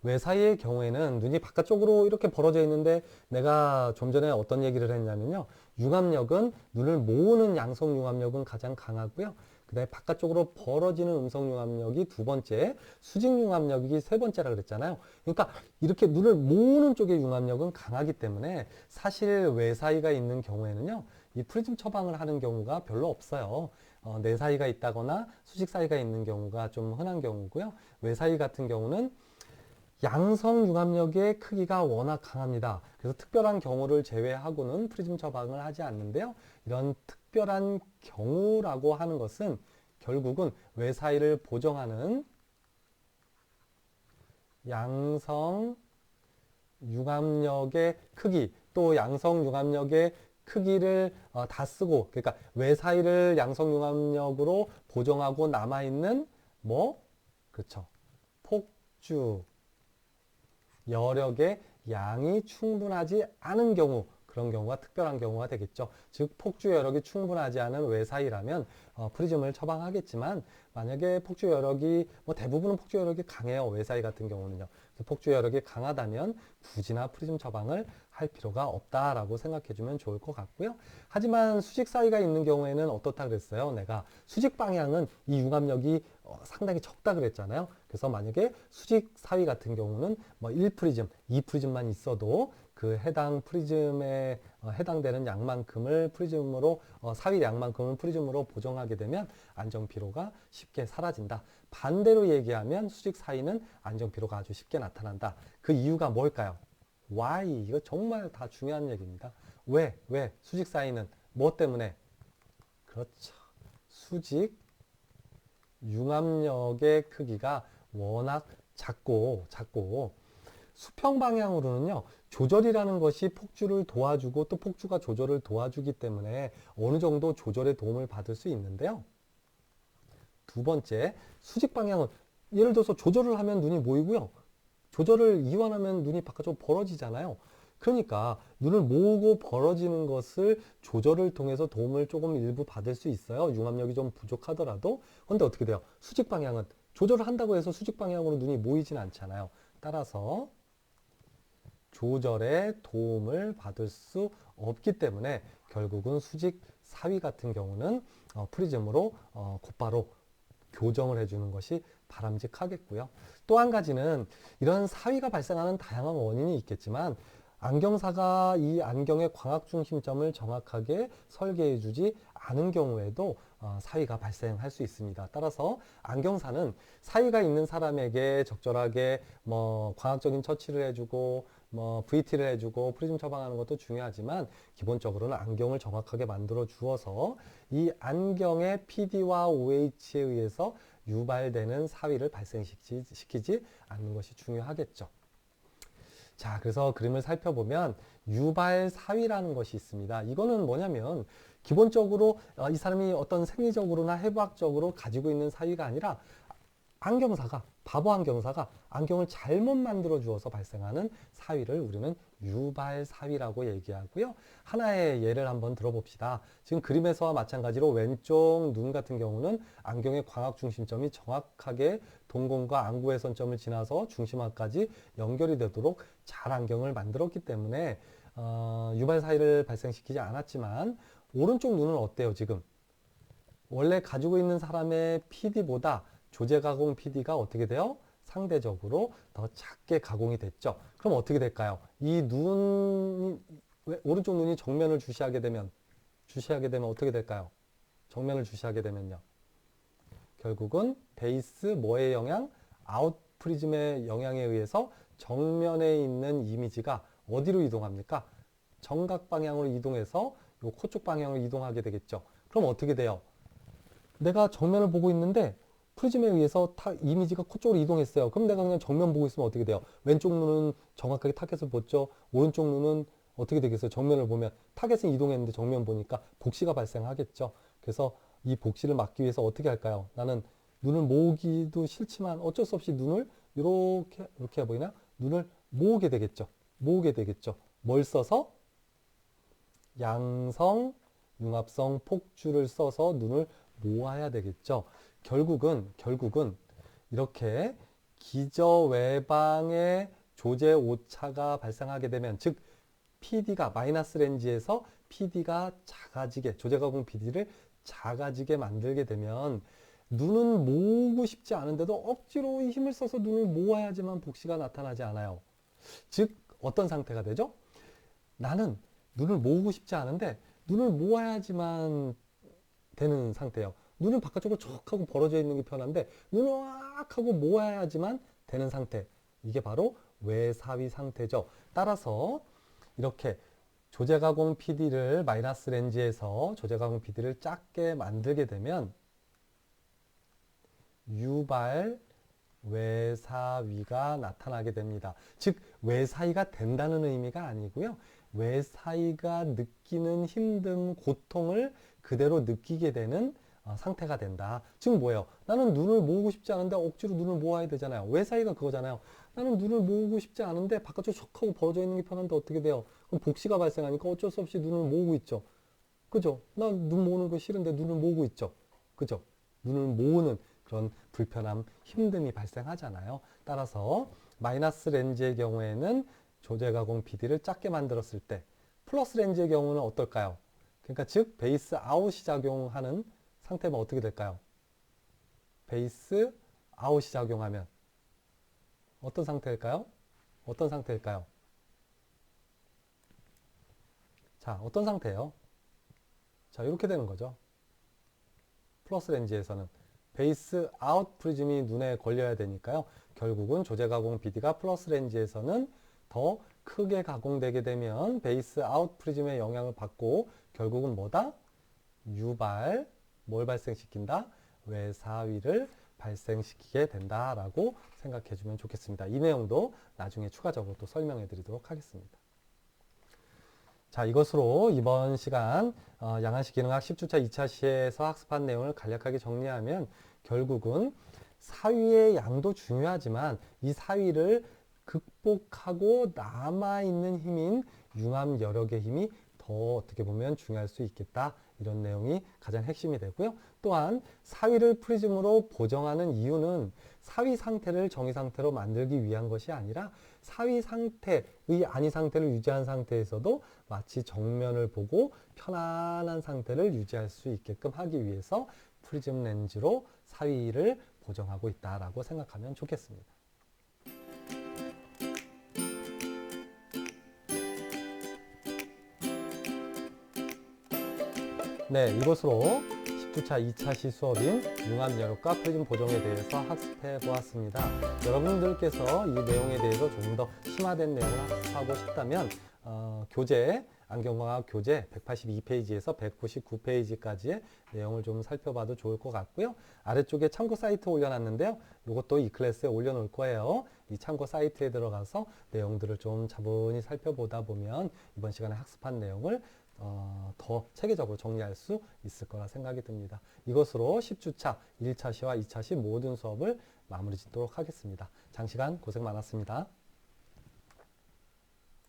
외 사이의 경우에는 눈이 바깥쪽으로 이렇게 벌어져 있는데 내가 좀 전에 어떤 얘기를 했냐면요. 융합력은 눈을 모으는 양성 융합력은 가장 강하고요. 그 다음에 바깥쪽으로 벌어지는 음성 융합력이 두 번째, 수직 융합력이 세 번째라 그랬잖아요. 그러니까 이렇게 눈을 모으는 쪽의 융합력은 강하기 때문에 사실 외 사이가 있는 경우에는요. 이 프리즘 처방을 하는 경우가 별로 없어요. 내 사이가 있다거나 수직 사이가 있는 경우가 좀 흔한 경우고요. 외 사이 같은 경우는 양성 융합력의 크기가 워낙 강합니다. 그래서 특별한 경우를 제외하고는 프리즘 처방을 하지 않는데요. 이런 특별한 경우라고 하는 것은 결국은 외 사이를 보정하는 양성 융합력의 크기, 또 양성 융합력의 크기를 다 쓰고, 그러니까 외 사이를 양성 융합력으로 보정하고 남아있는 그렇죠. 폭주 여력의 양이 충분하지 않은 경우, 그런 경우가 특별한 경우가 되겠죠. 즉 폭주 여력이 충분하지 않은 외 사이라면 프리즘을 처방하겠지만 만약에 폭주 여력이 대부분은 폭주 여력이 강해요. 외 사이 같은 경우는요. 폭주 여력이 강하다면 굳이나 프리즘 처방을 할 필요가 없다라고 생각해 주면 좋을 것 같고요. 하지만 수직 사이가 있는 경우에는 어떻다 그랬어요? 내가 수직 방향은 이 융합력이 상당히 적다 그랬잖아요. 그래서 만약에 수직 사이 같은 경우는 1프리즘, 2프리즘만 있어도 그 해당 프리즘에 해당되는 양만큼을 프리즘으로 사위 양만큼을 프리즘으로 보정하게 되면 안정 피로가 쉽게 사라진다. 반대로 얘기하면 수직 사이는 안정 피로가 아주 쉽게 나타난다. 그 이유가 뭘까요? Why? 이거 정말 다 중요한 얘기입니다. 왜? 수직 사이는 뭐 때문에? 그렇죠. 수직 융합력의 크기가 워낙 작고 수평 방향으로는요, 조절이라는 것이 폭주를 도와주고 또 폭주가 조절을 도와주기 때문에 어느 정도 조절의 도움을 받을 수 있는데요. 두 번째, 수직 방향은 예를 들어서 조절을 하면 눈이 모이고요. 조절을 이완하면 눈이 바깥으로 벌어지잖아요. 그러니까 눈을 모으고 벌어지는 것을 조절을 통해서 도움을 조금 일부 받을 수 있어요. 융합력이 좀 부족하더라도. 그런데 어떻게 돼요? 수직 방향은 조절을 한다고 해서 수직 방향으로 눈이 모이진 않잖아요. 따라서 조절에 도움을 받을 수 없기 때문에 결국은 수직 사위 같은 경우는 프리즘으로 곧바로 교정을 해주는 것이 바람직하겠고요. 또 한 가지는 이런 사위가 발생하는 다양한 원인이 있겠지만 안경사가 이 안경의 광학 중심점을 정확하게 설계해 주지 않은 경우에도 사위가 발생할 수 있습니다. 따라서 안경사는 사위가 있는 사람에게 적절하게 광학적인 처치를 해주고 VT를 해주고 프리즘 처방하는 것도 중요하지만 기본적으로는 안경을 정확하게 만들어 주어서 이 안경의 PD와 OH에 의해서 유발되는 사위를 발생시키지 않는 것이 중요하겠죠. 자, 그래서 그림을 살펴보면 유발 사위라는 것이 있습니다. 이거는 뭐냐면 기본적으로 이 사람이 어떤 생리적으로나 해부학적으로 가지고 있는 사위가 아니라 안경사가, 바보 안경사가 안경을 잘못 만들어 주어서 발생하는 사위를 우리는 유발 사위라고 얘기하고요. 하나의 예를 한번 들어봅시다. 지금 그림에서와 마찬가지로 왼쪽 눈 같은 경우는 안경의 광학 중심점이 정확하게 동공과 안구의 선점을 지나서 중심화까지 연결이 되도록 잘 안경을 만들었기 때문에 유발 사위를 발생시키지 않았지만 오른쪽 눈은 어때요, 지금? 원래 가지고 있는 사람의 PD보다 조제 가공 PD가 어떻게 돼요? 상대적으로 더 작게 가공이 됐죠. 그럼 어떻게 될까요? 이 오른쪽 눈이 정면을 주시하게 되면 어떻게 될까요? 정면을 주시하게 되면요. 결국은 베이스 뭐의 영향? 아웃 프리즘의 영향에 의해서 정면에 있는 이미지가 어디로 이동합니까? 정각 방향으로 이동해서 요 코 쪽 방향으로 이동하게 되겠죠. 그럼 어떻게 돼요? 내가 정면을 보고 있는데 프리즘에 의해서 이미지가 코 쪽으로 이동했어요. 그럼 내가 그냥 정면 보고 있으면 어떻게 돼요? 왼쪽 눈은 정확하게 타겟을 보죠. 오른쪽 눈은 어떻게 되겠어요? 정면을 보면 타겟은 이동했는데 정면 보니까 복시가 발생하겠죠. 그래서 이 복시를 막기 위해서 어떻게 할까요? 나는 눈을 모으기도 싫지만 어쩔 수 없이 눈을 이렇게 보이나? 눈을 모으게 되겠죠. 뭘 써서? 양성, 융합성 폭주를 써서 눈을 모아야 되겠죠. 결국은 이렇게 기저외방의 조제 오차가 발생하게 되면, 즉 PD가 마이너스 렌즈에서 PD가 작아지게, 조제 가공 PD를 작아지게 만들게 되면 눈은 모으고 싶지 않은데도 억지로 힘을 써서 눈을 모아야지만 복시가 나타나지 않아요. 즉 어떤 상태가 되죠? 나는 눈을 모으고 싶지 않은데 눈을 모아야지만 되는 상태예요. 눈은 바깥쪽으로 쭉 하고 벌어져 있는 게 편한데 눈을 확 하고 모아야지만 되는 상태. 이게 바로 외사위 상태죠. 따라서 이렇게 조제가공 PD를 마이너스 렌즈에서 조제가공 PD를 작게 만들게 되면 유발 외사위가 나타나게 됩니다. 즉 외사위가 된다는 의미가 아니고요. 외사위가 느끼는 힘듦, 고통을 그대로 느끼게 되는 상태가 된다. 즉 뭐예요? 나는 눈을 모으고 싶지 않은데 억지로 눈을 모아야 되잖아요. 외사위가 그거잖아요. 나는 눈을 모으고 싶지 않은데 바깥쪽 촉 하고 벌어져 있는 게 편한데 어떻게 돼요? 그럼 복시가 발생하니까 어쩔 수 없이 눈을 모으고 있죠. 그죠? 나 눈 모으는 거 싫은데 눈을 모으고 있죠. 그죠? 눈을 모으는 그런 불편함, 힘듦이 발생하잖아요. 따라서 마이너스 렌즈의 경우에는 조제 가공 PD를 작게 만들었을 때, 플러스 렌즈의 경우는 어떨까요? 그러니까 즉 베이스 아웃이 작용하는 상태면 어떻게 될까요? 베이스 아웃이 작용하면 어떤 상태일까요? 자, 어떤 상태예요? 자, 이렇게 되는 거죠. 플러스 렌즈에서는 베이스 아웃 프리즘이 눈에 걸려야 되니까요. 결국은 조제 가공 BD가 플러스 렌즈에서는 더 크게 가공되게 되면 베이스 아웃 프리즘의 영향을 받고 결국은 뭐다? 뭘 발생시킨다? 외사위를 발생시키게 된다라고 생각해 주면 좋겠습니다. 이 내용도 나중에 추가적으로 또 설명해 드리도록 하겠습니다. 자, 이것으로 이번 시간 양한시 기능학 10주차 2차 시에서 학습한 내용을 간략하게 정리하면 결국은 사위의 양도 중요하지만 이 사위를 극복하고 남아있는 힘인 융합 여력의 힘이 더 어떻게 보면 중요할 수 있겠다. 이런 내용이 가장 핵심이 되고요. 또한 사위를 프리즘으로 보정하는 이유는 사위 상태를 정의 상태로 만들기 위한 것이 아니라 사위 상태의 안위 상태를 유지한 상태에서도 마치 정면을 보고 편안한 상태를 유지할 수 있게끔 하기 위해서 프리즘 렌즈로 사위를 보정하고 있다라고 생각하면 좋겠습니다. 네, 이것으로 10주차 2차 시 수업인 융합여력과 프리즘 보정에 대해서 학습해 보았습니다. 여러분들께서 이 내용에 대해서 조금 더 심화된 내용을 학습하고 싶다면 교재, 안경광학 교재 182페이지에서 199페이지까지의 내용을 좀 살펴봐도 좋을 것 같고요. 아래쪽에 참고 사이트 올려놨는데요. 이것도 이 클래스에 올려놓을 거예요. 이 참고 사이트에 들어가서 내용들을 좀 차분히 살펴보다 보면 이번 시간에 학습한 내용을 더 체계적으로 정리할 수 있을 거라 생각이 듭니다. 이것으로 10주차 1차 시와 2차 시 모든 수업을 마무리 짓도록 하겠습니다. 장시간 고생 많았습니다.